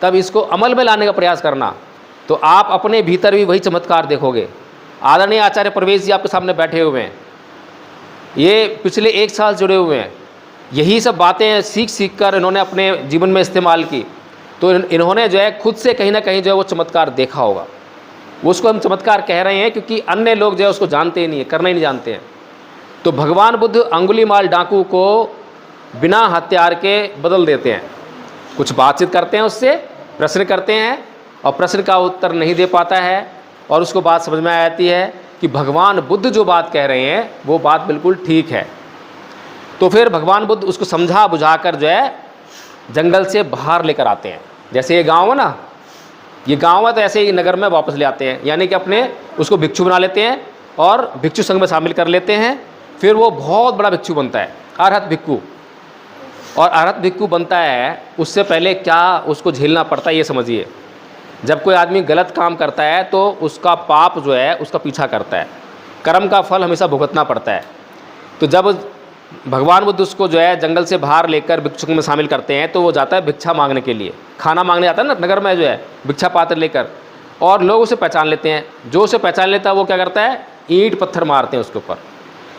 तब इसको अमल में लाने का प्रयास करना, तो आप अपने भीतर भी वही चमत्कार देखोगे। आदरणीय आचार्य प्रवेश जी आपके सामने बैठे हुए हैं, ये पिछले 1 साल जुड़े हुए हैं, यही सब बातें सीख कर इन्होंने अपने जीवन में इस्तेमाल की। तो इन्होंने जो है खुद से कहीं ना कहीं जो है वो चमत्कार देखा होगा। उसको हम चमत्कार कह रहे हैं क्योंकि अन्य लोग जो है उसको जानते ही नहीं है, करना ही नहीं जानते हैं। तो भगवान बुद्ध अंगुलीमाल डाकू को बिना हथियार के बदल देते हैं, कुछ बातचीत करते हैं उससे, प्रश्न करते हैं, और प्रश्न का उत्तर नहीं दे पाता है, और उसको बात समझ में आ जाती है कि भगवान बुद्ध जो बात कह रहे हैं वो बात बिल्कुल ठीक है। तो फिर भगवान बुद्ध उसको समझा बुझा कर जो है जंगल से बाहर लेकर आते हैं। जैसे ये गांव है ना, ये गांव है, तो ऐसे ही नगर में वापस ले आते हैं, यानी कि अपने उसको भिक्षु बना लेते हैं और भिक्षु संघ में शामिल कर लेते हैं। फिर वो बहुत बड़ा भिक्षु बनता है, अरहत भिक्षु। और अरहत भिक्षु बनता है, उससे पहले क्या उसको झेलना पड़ता है ये समझिए। जब कोई आदमी गलत काम करता है तो उसका पाप जो है उसका पीछा करता है, कर्म का फल हमेशा भुगतना पड़ता है। तो जब भगवान बुद्ध उसको जो है जंगल से बाहर लेकर भिक्षुक में शामिल करते हैं, तो वो जाता है भिक्षा मांगने के लिए, खाना मांगने जाता है ना नगर में जो है भिक्षा पात्र लेकर, और लोग उसे पहचान लेते हैं। जो उसे पहचान लेता है वो क्या करता है, ईंट पत्थर मारते हैं उसके ऊपर।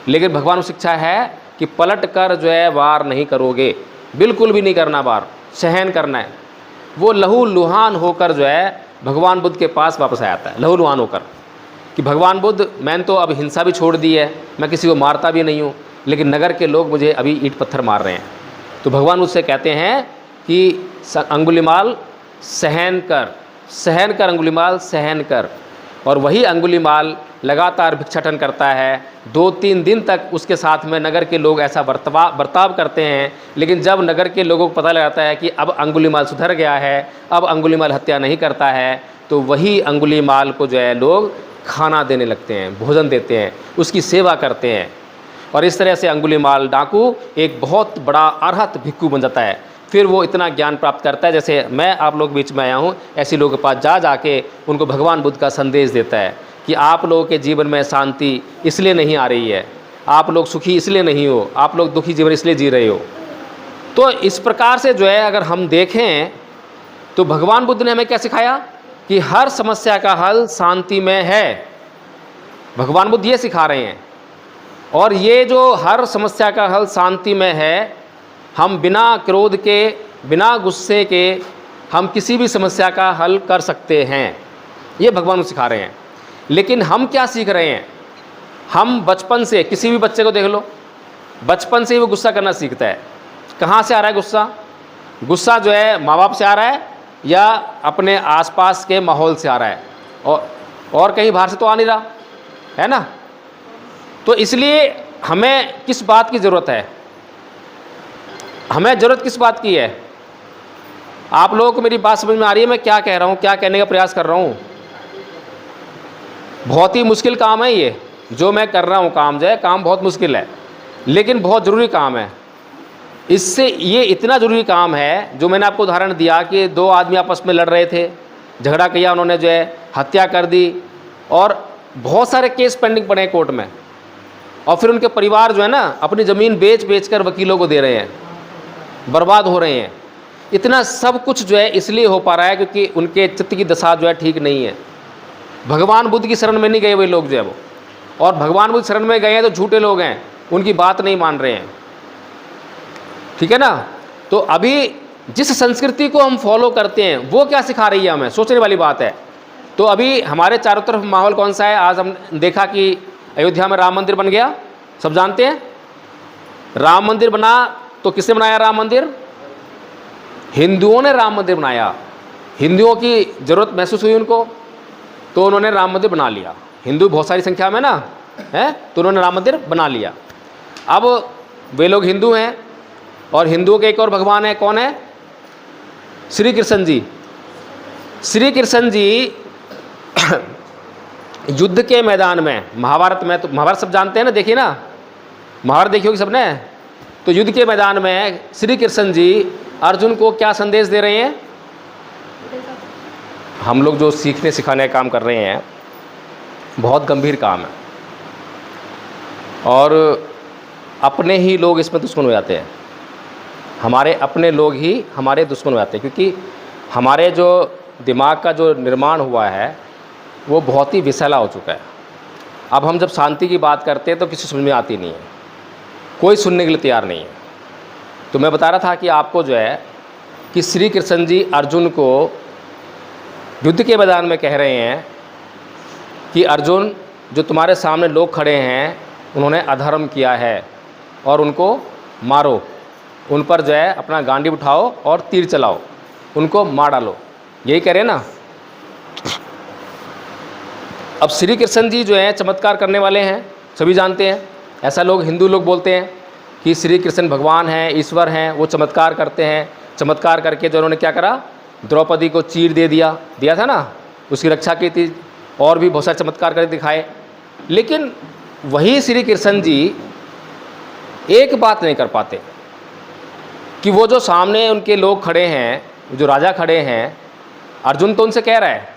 लेकिन भगवान की शिक्षा है कि पलट कर जो है वार नहीं करोगे, बिल्कुल भी नहीं करना वार, सहन करना है। वो लहू लुहान होकर जो है भगवान बुद्ध के पास वापस आ जाता है, लहू लुहान होकर, कि भगवान बुद्ध मैंने तो अब हिंसा भी छोड़ दी है, मैं किसी को मारता भी नहीं हूँ, लेकिन नगर के लोग मुझे अभी ईंट पत्थर मार रहे हैं। तो भगवान उससे कहते हैं कि अंगुलिमाल सहन कर अंगुलिमाल सहन कर। और वही अंगुलिमाल लगातार भिक्षाटन करता है, 2-3 दिन तक उसके साथ में नगर के लोग ऐसा बर्ताव करते हैं। लेकिन जब नगर के लोगों को पता लगाता है कि अब अंगुलिमाल सुधर गया है, अब अंगुलिमाल हत्या नहीं करता है, तो वही अंगुलिमाल को जो है लोग खाना देने लगते हैं, भोजन देते हैं, उसकी सेवा करते हैं। और इस तरह से अंगुलिमाल डाकू एक बहुत बड़ा अरहत भिक्षु बन जाता है। फिर वो इतना ज्ञान प्राप्त करता है, जैसे मैं आप लोग बीच में आया हूँ, ऐसे लोगों के पास जाके उनको भगवान बुद्ध का संदेश देता है कि आप लोगों के जीवन में शांति इसलिए नहीं आ रही है, आप लोग सुखी इसलिए नहीं हो, आप लोग दुखी जीवन इसलिए जी रहे हो। तो इस प्रकार से जो है अगर हम देखें तो भगवान बुद्ध ने हमें क्या सिखाया कि हर समस्या का हल शांति में है। भगवान बुद्ध ये सिखा रहे हैं। और ये जो हर समस्या का हल शांति में है, हम बिना क्रोध के, बिना गुस्से के हम किसी भी समस्या का हल कर सकते हैं, ये भगवान सिखा रहे हैं। लेकिन हम क्या सीख रहे हैं, हम बचपन से, किसी भी बच्चे को देख लो, बचपन से ही वो गुस्सा करना सीखता है। कहाँ से आ रहा है गुस्सा? गुस्सा जो है माँ बाप से आ रहा है या अपने आसपास के माहौल से आ रहा है, और कहीं बाहर से तो आ नहीं रहा है ना। तो इसलिए हमें किस बात की ज़रूरत है, हमें ज़रूरत किस बात की है? आप लोगों को मेरी बात समझ में आ रही है मैं क्या कह रहा हूँ, क्या कहने का प्रयास कर रहा हूँ? बहुत ही मुश्किल काम है ये जो मैं कर रहा हूँ, काम जो है, काम बहुत मुश्किल है लेकिन बहुत ज़रूरी काम है। इससे ये इतना ज़रूरी काम है जो मैंने आपको उदाहरण दिया कि 2 आदमी आपस में लड़ रहे थे, झगड़ा किया, उन्होंने जो है हत्या कर दी, और बहुत सारे केस पेंडिंग पड़े हैं कोर्ट में, और फिर उनके परिवार जो है ना अपनी ज़मीन बेच कर वकीलों को दे रहे हैं, बर्बाद हो रहे हैं। इतना सब कुछ जो है इसलिए हो पा रहा है क्योंकि उनके चित्त की दशा जो है ठीक नहीं है। भगवान बुद्ध की शरण में नहीं गए वे लोग जो है वो, और भगवान बुद्ध शरण में गए हैं तो झूठे लोग हैं, उनकी बात नहीं मान रहे हैं, ठीक है ना। तो अभी जिस संस्कृति को हम फॉलो करते हैं वो क्या सिखा रही है हमें, सोचने वाली बात है। तो अभी हमारे चारों तरफ माहौल कौन सा है? आज हम देखा कि अयोध्या में राम मंदिर बन गया, सब जानते हैं। राम मंदिर बना तो किसने बनाया राम मंदिर? हिंदुओं ने राम मंदिर बनाया। हिंदुओं की ज़रूरत महसूस हुई उनको, तो उन्होंने राम मंदिर बना लिया। हिंदू बहुत सारी संख्या में ना है, तो उन्होंने राम मंदिर बना लिया। अब वे लोग हिंदू हैं और हिंदुओं के एक और भगवान है, कौन है? श्री कृष्ण जी। श्री कृष्ण जी युद्ध के मैदान में, महाभारत में, तो महाभारत सब जानते हैं ना, देखिए ना, महाभारत देखी होगी सबने। तो युद्ध के मैदान में श्री कृष्ण जी अर्जुन को क्या संदेश दे रहे हैं? हम लोग जो सीखने सिखाने का काम कर रहे हैं बहुत गंभीर काम है, और अपने ही लोग इसमें दुश्मन हो जाते हैं। हमारे अपने लोग ही हमारे दुश्मन हो जाते हैं, क्योंकि हमारे जो दिमाग का जो निर्माण हुआ है वो बहुत ही विषैला हो चुका है। अब हम जब शांति की बात करते हैं तो किसी समझ में आती नहीं है, कोई सुनने के लिए तैयार नहीं है। तो मैं बता रहा था कि आपको जो है कि श्री कृष्ण जी अर्जुन को युद्ध के मैदान में कह रहे हैं कि अर्जुन, जो तुम्हारे सामने लोग खड़े हैं उन्होंने अधर्म किया है और उनको मारो, उन पर जो है अपना गांडी उठाओ और तीर चलाओ, उनको मार डालो, यही कह रहे हैं ना। अब श्री कृष्ण जी जो है चमत्कार करने वाले हैं, सभी जानते हैं, ऐसा लोग हिंदू लोग बोलते हैं। कि श्री कृष्ण भगवान हैं, ईश्वर हैं, वो चमत्कार करते हैं। चमत्कार करके जो उन्होंने क्या करा, द्रौपदी को चीर दिया था ना, उसकी रक्षा की थी, और भी बहुत सारे चमत्कार करके दिखाए। लेकिन वही श्री कृष्ण जी एक बात नहीं कर पाते कि वो जो सामने उनके लोग खड़े हैं, जो राजा खड़े हैं, अर्जुन तो उनसे कह रहा है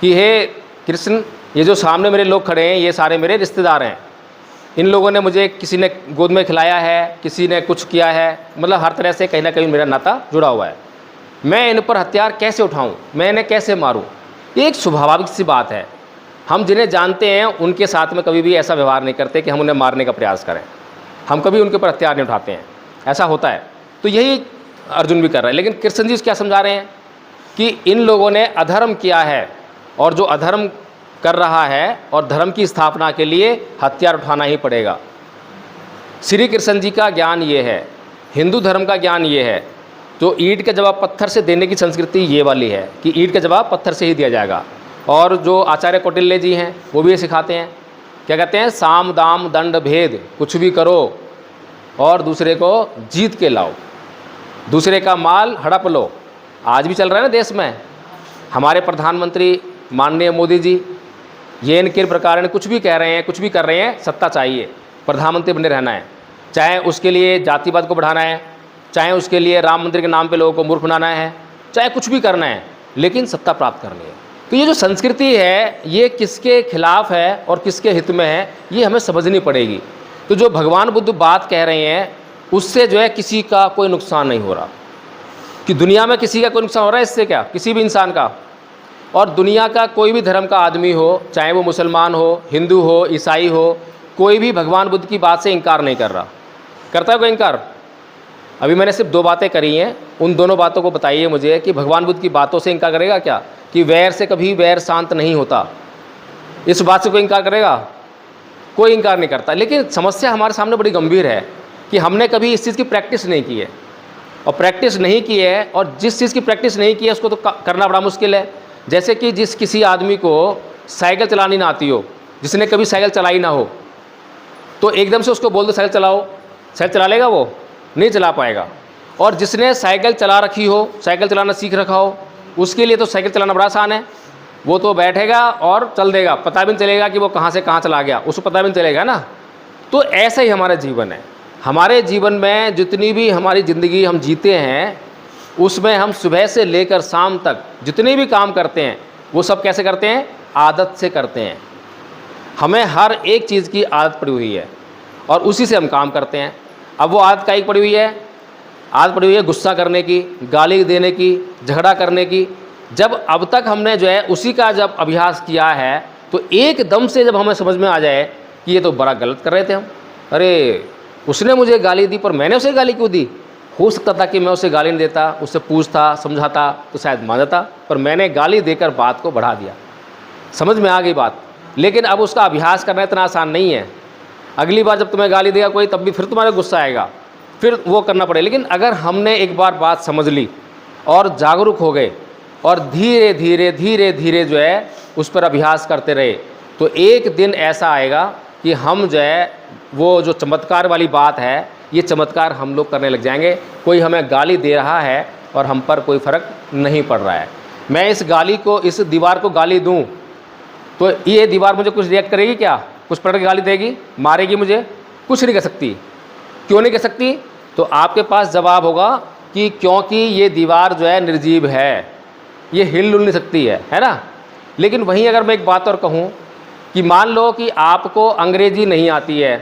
कि हे कृष्ण, ये जो सामने मेरे लोग खड़े हैं ये सारे मेरे रिश्तेदार हैं, इन लोगों ने मुझे, किसी ने गोद में खिलाया है, किसी ने कुछ किया है, मतलब हर तरह से कहीं ना कहीं मेरा नाता जुड़ा हुआ है। मैं इन पर हथियार कैसे उठाऊं, मैं इन्हें कैसे मारूं? ये एक स्वाभाविक सी बात है। हम जिन्हें जानते हैं उनके साथ में कभी भी ऐसा व्यवहार नहीं करते कि हम उन्हें मारने का प्रयास करें, हम कभी उनके ऊपर हथियार नहीं उठाते हैं, ऐसा होता है। तो यही अर्जुन भी कर रहा है। लेकिन कृष्ण जी क्या समझा रहे हैं कि इन लोगों ने अधर्म किया है, और जो अधर्म कर रहा है और धर्म की स्थापना के लिए हथियार उठाना ही पड़ेगा। श्री कृष्ण जी का ज्ञान ये है, हिंदू धर्म का ज्ञान ये है, जो ईंट का जवाब पत्थर से देने की संस्कृति ये वाली है कि ईंट का जवाब पत्थर से ही दिया जाएगा। और जो आचार्य कौटिल्य जी हैं वो भी ये सिखाते हैं, क्या कहते हैं, साम दाम दंड भेद कुछ भी करो और दूसरे को जीत के लाओ, दूसरे का माल हड़प लो। आज भी चल रहा है ना देश में। हमारे प्रधानमंत्री माननीय मोदी जी ये इनके प्रकार कुछ भी कह रहे हैं, कुछ भी कर रहे हैं, सत्ता चाहिए, प्रधानमंत्री बने रहना है, चाहे उसके लिए जातिवाद को बढ़ाना है, चाहे उसके लिए राम मंदिर के नाम पे लोगों को मूर्ख बनाना है, चाहे कुछ भी करना है, लेकिन सत्ता प्राप्त करनी है। तो ये जो संस्कृति है ये किसके खिलाफ है और किसके हित में है, ये हमें समझनी पड़ेगी। तो जो भगवान बुद्ध बात कह रहे हैं उससे जो है किसी का कोई नुकसान नहीं हो रहा, कि दुनिया में किसी का कोई नुकसान हो रहा है इससे, क्या किसी भी इंसान का। और दुनिया का कोई भी धर्म का आदमी हो, चाहे वो मुसलमान हो, हिंदू हो, ईसाई हो, कोई भी भगवान बुद्ध की बात से इनकार नहीं कर रहा। करता है कोई इनकार? अभी मैंने सिर्फ 2 बातें करी हैं, उन दोनों बातों को बताइए मुझे कि भगवान बुद्ध की बातों से इनकार करेगा क्या, कि वैर से कभी वैर शांत नहीं होता, इस बात से कोई इनकार करेगा? कोई इनकार नहीं करता। लेकिन समस्या हमारे सामने बड़ी गंभीर है कि हमने कभी इस चीज़ की प्रैक्टिस नहीं की है, और प्रैक्टिस नहीं की है, और जिस चीज़ की प्रैक्टिस नहीं की है उसको तो करना बड़ा मुश्किल है। जैसे कि जिस किसी आदमी को साइकिल चलानी ना आती हो, जिसने कभी साइकिल चलाई ना हो, तो एकदम से उसको बोल दो साइकिल चलाओ, साइकिल चला लेगा? वो नहीं चला पाएगा। और जिसने साइकिल चला रखी हो, साइकिल चलाना सीख रखा हो, उसके लिए तो साइकिल चलाना बड़ा आसान है, वो तो बैठेगा और चल देगा, पता भी नहीं चलेगा कि वो कहाँ से कहाँ चला गया, उसको पता भी नहीं चलेगा ना। तो ऐसा ही हमारा जीवन है। हमारे जीवन में जितनी भी हमारी ज़िंदगी हम जीते हैं उसमें हम सुबह से लेकर शाम तक जितने भी काम करते हैं वो सब कैसे करते हैं? आदत से करते हैं। हमें हर एक चीज़ की आदत पड़ी हुई है और उसी से हम काम करते हैं। अब वो आदत काहे की पड़ी हुई है? आदत पड़ी हुई है गुस्सा करने की, गाली देने की, झगड़ा करने की। जब अब तक हमने जो है उसी का जब अभ्यास किया है तो एकदम से जब हमें समझ में आ जाए कि ये तो बड़ा गलत कर रहे थे हम, अरे उसने मुझे गाली दी पर मैंने उसे गाली क्यों दी? हो सकता था कि मैं उसे गाली नहीं देता, उससे पूछता समझाता तो शायद मान जाता, पर मैंने गाली देकर बात को बढ़ा दिया। समझ में आ गई बात। लेकिन अब उसका अभ्यास करना इतना आसान नहीं है। अगली बार जब तुम्हें गाली देगा कोई तब भी फिर तुम्हारा गुस्सा आएगा, फिर वो करना पड़ेगा। लेकिन अगर हमने एक बार बात समझ ली और जागरूक हो गए और धीरे धीरे धीरे धीरे जो है उस पर अभ्यास करते रहे तो एक दिन ऐसा आएगा कि हम जो है वो जो चमत्कार वाली बात है ये चमत्कार हम लोग करने लग जाएंगे। कोई हमें गाली दे रहा है और हम पर कोई फ़र्क नहीं पड़ रहा है। मैं इस गाली को, इस दीवार को गाली दूं तो ये दीवार मुझे कुछ रिएक्ट करेगी क्या? कुछ पलट के गाली देगी, मारेगी मुझे? कुछ नहीं कर सकती। क्यों नहीं कर सकती? तो आपके पास जवाब होगा कि क्योंकि ये दीवार जो है निर्जीव है, ये हिल डुल नहीं सकती है ना। लेकिन वहीं अगर मैं एक बात और कहूँ कि मान लो कि आपको अंग्रेज़ी नहीं आती है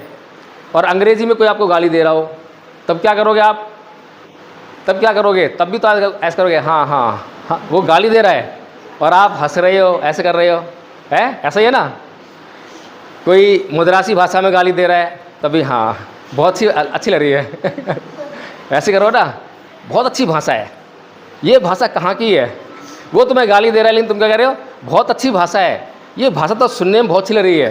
और अंग्रेज़ी में कोई आपको गाली दे रहा हो, तब क्या करोगे आप? तब क्या करोगे? तब भी तो ऐसा करोगे, हाँ हाँ हाँ वो गाली दे रहा है और आप हंस रहे हो, ऐसे कर रहे हो, है ऐसा ही है ना। कोई मद्रासी भाषा में गाली दे रहा है तभी हाँ बहुत सी अच्छी लग रही है ऐसे करो ना, बहुत अच्छी भाषा है। ये भाषा कहाँ की है? वो तुम्हें गाली दे रहा है लेकिन तुम क्या कह रहे हो? बहुत अच्छी भाषा है, ये भाषा तो सुनने में बहुत अच्छी लग रही है।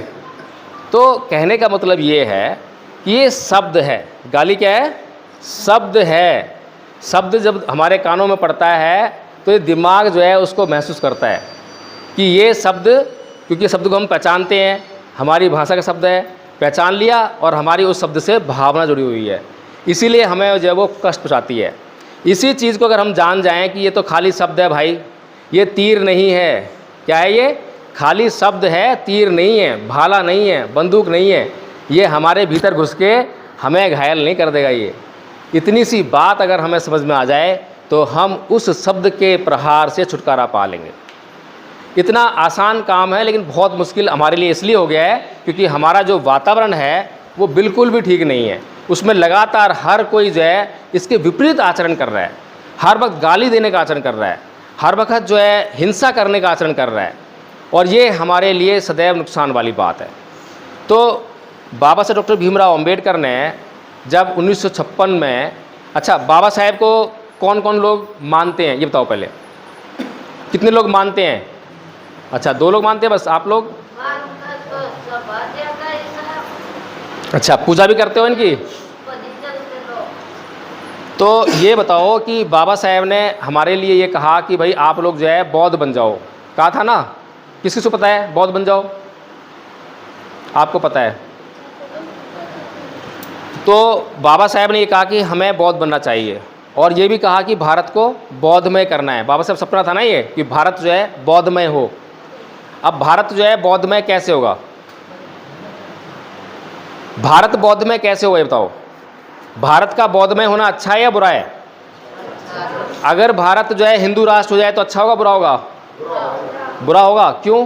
तो कहने का मतलब ये है कि ये शब्द है। गाली क्या है? शब्द है। शब्द जब हमारे कानों में पड़ता है तो ये दिमाग जो है उसको महसूस करता है कि ये शब्द, क्योंकि शब्द को हम पहचानते हैं, हमारी भाषा का शब्द है, पहचान लिया और हमारी उस शब्द से भावना जुड़ी हुई है, इसीलिए हमें जो है वो कष्ट पहुँचाती है। इसी चीज़ को अगर हम जान जाएं कि ये तो खाली शब्द है भाई, ये तीर नहीं है। क्या है ये? खाली शब्द है, तीर नहीं है, भाला नहीं है, बंदूक नहीं है। ये हमारे भीतर घुस के हमें घायल नहीं कर देगा। ये इतनी सी बात अगर हमें समझ में आ जाए तो हम उस शब्द के प्रहार से छुटकारा पा लेंगे। इतना आसान काम है, लेकिन बहुत मुश्किल हमारे लिए इसलिए हो गया है क्योंकि हमारा जो वातावरण है वो बिल्कुल भी ठीक नहीं है। उसमें लगातार हर कोई जो है इसके विपरीत आचरण कर रहा है, हर वक्त गाली देने का आचरण कर रहा है, हर वक्त जो है हिंसा करने का आचरण कर रहा है, और ये हमारे लिए सदैव नुकसान वाली बात है। तो बाबा साहब डॉक्टर भीमराव अंबेडकर ने जब 1956 में, अच्छा बाबा साहेब को कौन कौन लोग मानते हैं ये बताओ पहले, कितने लोग मानते हैं? अच्छा 2 लोग मानते हैं बस, आप लोग? अच्छा पूजा भी करते हो इनकी? तो ये बताओ कि बाबा साहेब ने हमारे लिए ये कहा कि भाई आप लोग जो है बौद्ध बन जाओ, कहा था ना? किस किस को पता है बौद्ध बन जाओ? आपको पता है? तो बाबा साहेब ने ये कहा कि हमें बौद्ध बनना चाहिए, और ये भी कहा कि भारत को बौद्धमय करना है। बाबा साहब सपना था ना ये कि भारत जो है बौद्धमय हो। अब भारत जो है बौद्धमय कैसे होगा? भारत बौद्धमय कैसे होगा ये बताओ? भारत का बौद्धमय होना अच्छा है या बुरा है? अगर भारत जो है हिंदू राष्ट्र हो जाए तो अच्छा होगा बुरा होगा? बुरा होगा। क्यों?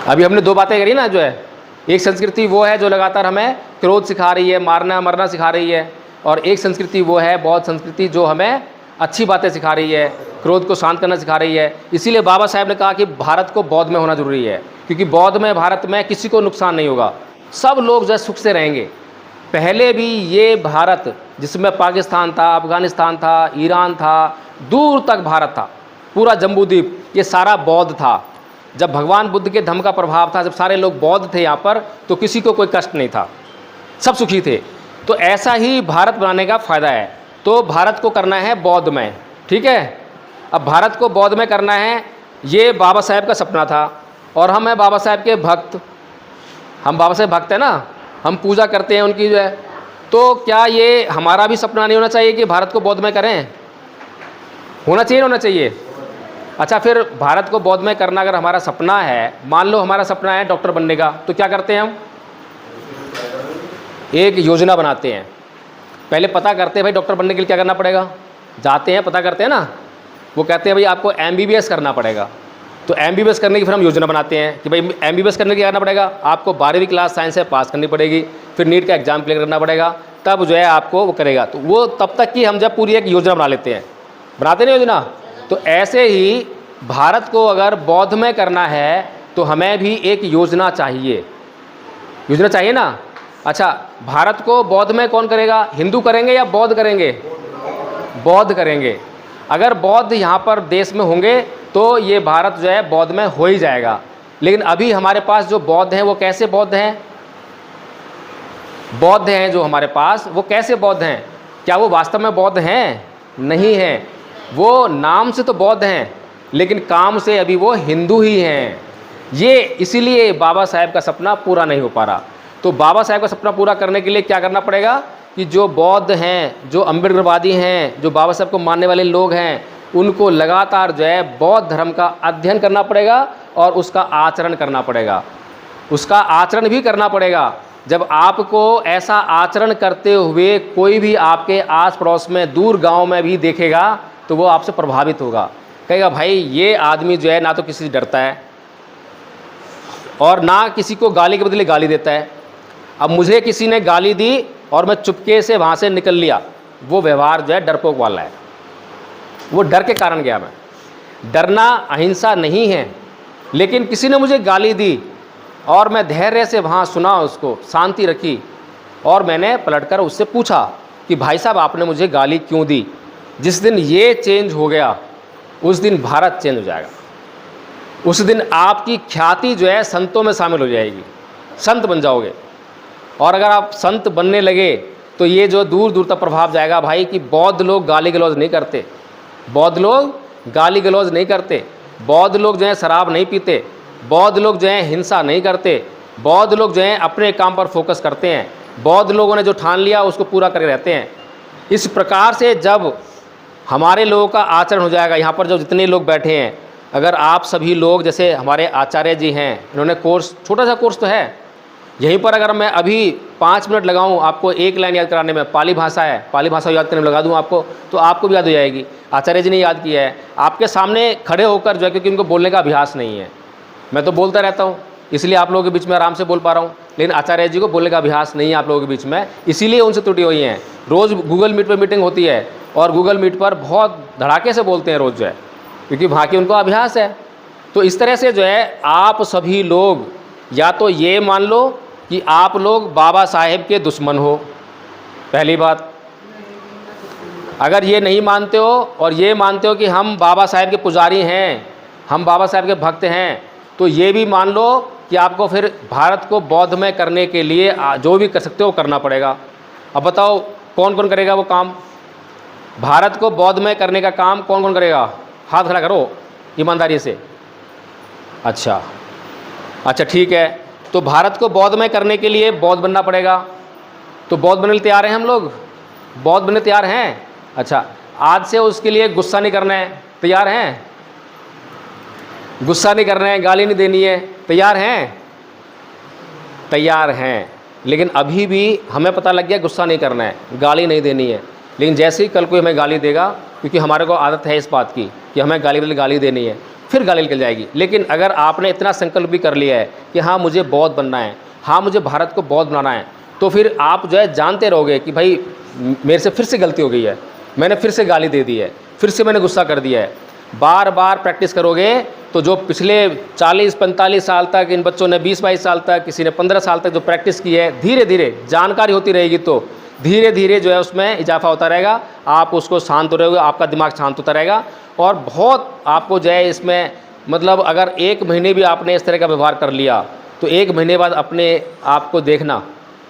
अभी हमने 2 बातें करी ना, जो है एक संस्कृति वो है जो लगातार हमें क्रोध सिखा रही है, मारना मरना सिखा रही है, और एक संस्कृति वो है बौद्ध संस्कृति जो हमें अच्छी बातें सिखा रही है, क्रोध को शांत करना सिखा रही है। इसीलिए बाबा साहेब ने कहा कि भारत को बौद्ध में होना जरूरी है, क्योंकि बौद्ध में भारत में किसी को नुकसान नहीं होगा, सब लोग जो है सुख से रहेंगे। पहले भी ये भारत जिसमें पाकिस्तान था, अफगानिस्तान था, ईरान था, दूर तक भारत था, पूरा जम्बूद्वीप, ये सारा बौद्ध था। जब भगवान बुद्ध के धम्म का प्रभाव था, जब सारे लोग बौद्ध थे यहाँ पर, तो किसी को कोई कष्ट नहीं था, सब सुखी थे। तो ऐसा ही भारत बनाने का फ़ायदा है। तो भारत को करना है बौद्धमय, ठीक है? अब भारत को बौद्धमय करना है, ये बाबा साहेब का सपना था, और हम हैं बाबा साहेब के भक्त। हम बाबा साहेब भक्त हैं ना, हम पूजा करते हैं उनकी जो है। तो क्या ये हमारा भी सपना नहीं होना चाहिए कि भारत को बौद्धमय करें? होना चाहिए, होना चाहिए। अच्छा फिर भारत को बौद्धमय करना अगर हमारा सपना है, मान लो हमारा सपना है डॉक्टर बनने का, तो क्या करते हैं हम? एक योजना बनाते हैं। पहले पता करते हैं भाई डॉक्टर बनने के लिए क्या करना पड़ेगा, जाते हैं पता करते हैं ना, वो कहते हैं भाई आपको MBBS करना पड़ेगा। तो MBBS करने की फिर हम योजना बनाते हैं कि भाई MBBS करने के लिए क्या करना पड़ेगा, आपको 12वीं क्लास साइंस से पास करनी पड़ेगी, फिर नीट का एग्जाम क्लियर करना पड़ेगा, तब जो है आपको वो करेगा। तो वो तब तक कि हम जब पूरी एक योजना बना लेते हैं, बनाते नहीं योजना। तो ऐसे ही भारत को अगर बौद्धमय करना है तो हमें भी एक योजना चाहिए, योजना चाहिए ना। अच्छा भारत को बौद्धमय कौन करेगा? हिंदू करेंगे या बौद्ध करेंगे? बौद्ध करेंगे। अगर बौद्ध यहाँ पर देश में होंगे तो ये भारत जो है बौद्धमय हो ही जाएगा। लेकिन अभी हमारे पास जो बौद्ध हैं वो कैसे बौद्ध हैं? बौद्ध हैं जो हमारे पास, वो कैसे बौद्ध हैं? क्या वो वास्तव में बौद्ध हैं? नहीं हैं। वो नाम से तो बौद्ध हैं, लेकिन काम से अभी वो हिंदू ही हैं। ये इसीलिए बाबा साहेब का सपना पूरा नहीं हो पा रहा। तो बाबा साहेब का सपना पूरा करने के लिए क्या करना पड़ेगा कि जो बौद्ध हैं, जो अम्बेडकरवादी हैं, जो बाबा साहब को मानने वाले लोग हैं, उनको लगातार जो है बौद्ध धर्म का अध्ययन करना पड़ेगा और उसका आचरण करना पड़ेगा। उसका आचरण भी करना पड़ेगा। जब आपको ऐसा आचरण करते हुए कोई भी आपके आस पड़ोस में, दूर गांव में भी देखेगा तो वो आपसे प्रभावित होगा, कहेगा भाई ये आदमी जो है ना तो किसी से डरता है और ना किसी को गाली के बदले गाली देता है। अब मुझे किसी ने गाली दी और मैं चुपके से वहाँ से निकल लिया, वो व्यवहार जो है डरपोक वाला है, वो डर के कारण गया। मैं डरना अहिंसा नहीं है, लेकिन किसी ने मुझे गाली दी और मैं धैर्य से वहाँ सुना, उसको शांति रखी, और मैंने पलटकर उससे पूछा कि भाई साहब आपने मुझे गाली क्यों दी। जिस दिन ये चेंज हो गया उस दिन भारत चेंज हो जाएगा। उस दिन आपकी ख्याति जो है संतों में शामिल हो जाएगी, संत बन जाओगे। और अगर आप संत बनने लगे तो ये जो दूर दूर तक प्रभाव जाएगा भाई कि बौद्ध लोग गाली गलौज नहीं करते, बौद्ध लोग गाली गलौज नहीं करते, बौद्ध लोग जो है शराब नहीं पीते, बौद्ध लोग जो हैं हिंसा नहीं करते, बौद्ध लोग जो हैं अपने काम पर फोकस करते हैं, बौद्ध लोगों ने जो ठान लिया उसको पूरा करके रहते हैं। इस प्रकार से जब हमारे लोगों का आचरण हो जाएगा, यहाँ पर जो जितने लोग बैठे हैं, अगर आप सभी लोग, जैसे हमारे आचार्य जी हैं, इन्होंने कोर्स, छोटा सा कोर्स तो है, यहीं पर अगर मैं अभी 5 मिनट लगाऊं आपको एक लाइन याद कराने में, पाली भाषा है, पाली भाषा याद करने में लगा दूं आपको, तो आपको भी याद हो जाएगी। आचार्य जी ने याद किया है आपके सामने खड़े होकर जो है, क्योंकि उनको बोलने का अभ्यास नहीं है, मैं तो बोलता रहता हूँ इसलिए आप लोगों के बीच में आराम से बोल पा रहा हूँ, लेकिन आचार्य जी को बोलने का अभ्यास नहीं है आप लोगों के बीच में, इसीलिए उनसे त्रुटि हुई हैं। रोज़ गूगल मीट पर मीटिंग होती है और गूगल मीट पर बहुत धड़ाके से बोलते हैं रोज़ जो है, क्योंकि वहाँ की उनको अभ्यास है। तो इस तरह से जो है आप सभी लोग या तो ये मान लो कि आप लोग बाबा साहेब के दुश्मन हो, पहली बात। अगर ये नहीं मानते हो और ये मानते हो कि हम बाबा साहेब के पुजारी हैं, हम बाबा साहेब के भक्त हैं, तो ये भी मान लो कि आपको फिर भारत को बौद्धमय करने के लिए जो भी कर सकते हो करना पड़ेगा। अब बताओ कौन कौन करेगा वो काम? भारत को बौद्धमय करने का काम कौन कौन करेगा? हाथ खड़ा करो ईमानदारी से। अच्छा ठीक है, तो भारत को बौद्धमय करने के लिए बौद्ध बनना पड़ेगा। तो बौद्ध बनने तैयार हैं हम लोग? बौद्ध बनने तैयार हैं? अच्छा, आज से उसके लिए गुस्सा नहीं करना है, तैयार हैं? गुस्सा नहीं करना है, गाली नहीं देनी है, तैयार हैं? तैयार हैं, लेकिन अभी भी हमें पता लग गया गुस्सा नहीं करना है, गाली नहीं देनी है। लेकिन जैसे ही कल कोई हमें गाली देगा, क्योंकि हमारे को आदत है इस बात की कि हमें गाली देनी है, फिर गाली निकल जाएगी। लेकिन अगर आपने इतना संकल्प भी कर लिया है कि हाँ मुझे बौद्ध बनना है, हाँ मुझे भारत को बौद्ध बनाना है, तो फिर आप जो है जानते रहोगे कि भाई मेरे से फिर से गलती हो गई है, मैंने फिर से गाली दे दी है, फिर से मैंने गुस्सा कर दिया है। बार बार प्रैक्टिस करोगे तो जो पिछले 40-45 साल तक इन बच्चों ने 20-22 साल तक, किसी ने 15 साल तक जो प्रैक्टिस की है, धीरे धीरे जानकारी होती रहेगी तो धीरे धीरे जो है उसमें इजाफा होता रहेगा। आप उसको शांत हो रहोगे, आपका दिमाग शांत होता रहेगा और बहुत आपको जो है इसमें मतलब अगर 1 महीने भी आपने इस तरह का व्यवहार कर लिया तो 1 महीने बाद अपने आप को देखना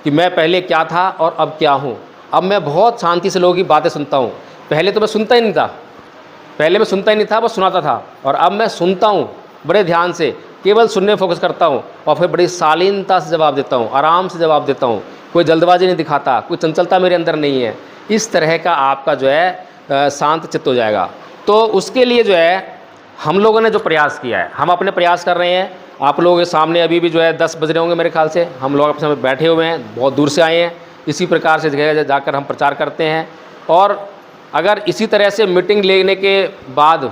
कि मैं पहले क्या था और अब क्या हूँ। अब मैं बहुत शांति से लोगों की बातें सुनता हूँ, पहले तो मैं सुनता ही नहीं था, बस सुनाता था, और अब मैं सुनता हूँ बड़े ध्यान से, केवल सुनने फोकस करता हूँ और फिर बड़ी शालीनता से जवाब देता हूँ, आराम से जवाब देता हूँ, कोई जल्दबाजी नहीं दिखाता, कोई चंचलता मेरे अंदर नहीं है। इस तरह का आपका जो है शांत चित्त हो जाएगा। तो उसके लिए जो है हम लोगों ने जो प्रयास किया है, हम अपने प्रयास कर रहे हैं। आप लोगों के सामने अभी भी जो है 10 बज रहे होंगे मेरे ख्याल से, हम लोग अपने सामने बैठे हुए हैं, बहुत दूर से आए हैं। इसी प्रकार से जगह जाकर हम प्रचार करते हैं। और अगर इसी तरह से मीटिंग लेने के बाद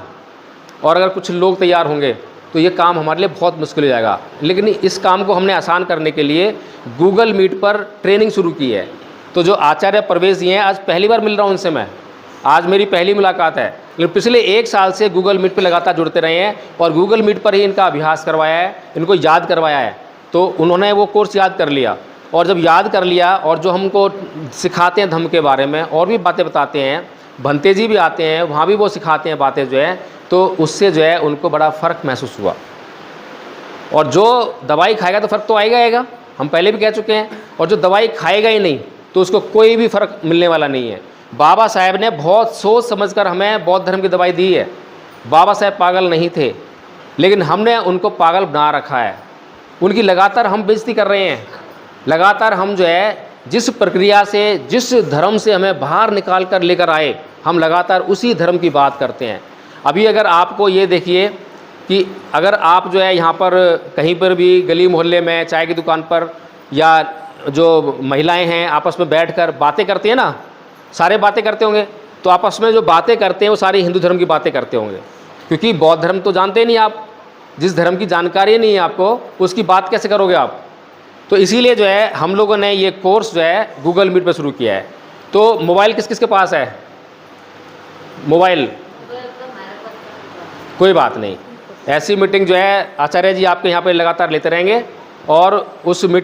और अगर कुछ लोग तैयार होंगे तो ये काम हमारे लिए बहुत मुश्किल हो जाएगा। लेकिन इस काम को हमने आसान करने के लिए गूगल मीट पर ट्रेनिंग शुरू की है। तो जो आचार्य प्रवेश जी हैं, आज पहली बार मिल रहा हूँ उनसे मैं, आज मेरी पहली मुलाकात है, लेकिन पिछले 1 साल से गूगल मीट पर लगातार जुड़ते रहे हैं और गूगल मीट पर ही इनका अभ्यास करवाया है, इनको याद करवाया है। तो उन्होंने वो कोर्स याद कर लिया, और जब याद कर लिया और जो हमको सिखाते हैं धम्म के बारे में और भी बातें बताते हैं, भंते जी भी आते हैं, वहाँ भी वो सिखाते हैं बातें जो है, तो उससे जो है उनको बड़ा फ़र्क महसूस हुआ। और जो दवाई खाएगा तो फ़र्क तो आएगा, हम पहले भी कह चुके हैं, और जो दवाई खाएगा ही नहीं तो उसको कोई भी फ़र्क मिलने वाला नहीं है। बाबा साहेब ने बहुत सोच समझकर हमें बौद्ध धर्म की दवाई दी है। बाबा साहेब पागल नहीं थे, लेकिन हमने उनको पागल बना रखा है। उनकी लगातार हम बेइज्जती कर रहे हैं। लगातार हम जो है जिस प्रक्रिया से, जिस धर्म से हमें बाहर निकाल कर लेकर आए, हम लगातार उसी धर्म की बात करते हैं। अभी अगर आपको ये देखिए कि अगर आप जो है यहाँ पर कहीं पर भी गली मोहल्ले में, चाय की दुकान पर, या जो महिलाएं हैं आपस में बैठकर बातें करती हैं ना, सारे बातें करते होंगे, तो आपस में जो बातें करते हैं वो सारी हिंदू धर्म की बातें करते होंगे, क्योंकि बौद्ध धर्म तो जानते नहीं आप। जिस धर्म की जानकारी नहीं है आपको, उसकी बात कैसे करोगे आप? तो इसीलिए जो है हम लोगों ने ये कोर्स जो है गूगल मीट पर शुरू किया है। तो मोबाइल किस किस के पास है? मोबाइल कोई बात नहीं, ऐसी मीटिंग जो है आचार्य जी आपके यहाँ पे लगातार लेते रहेंगे और उस मीटिंग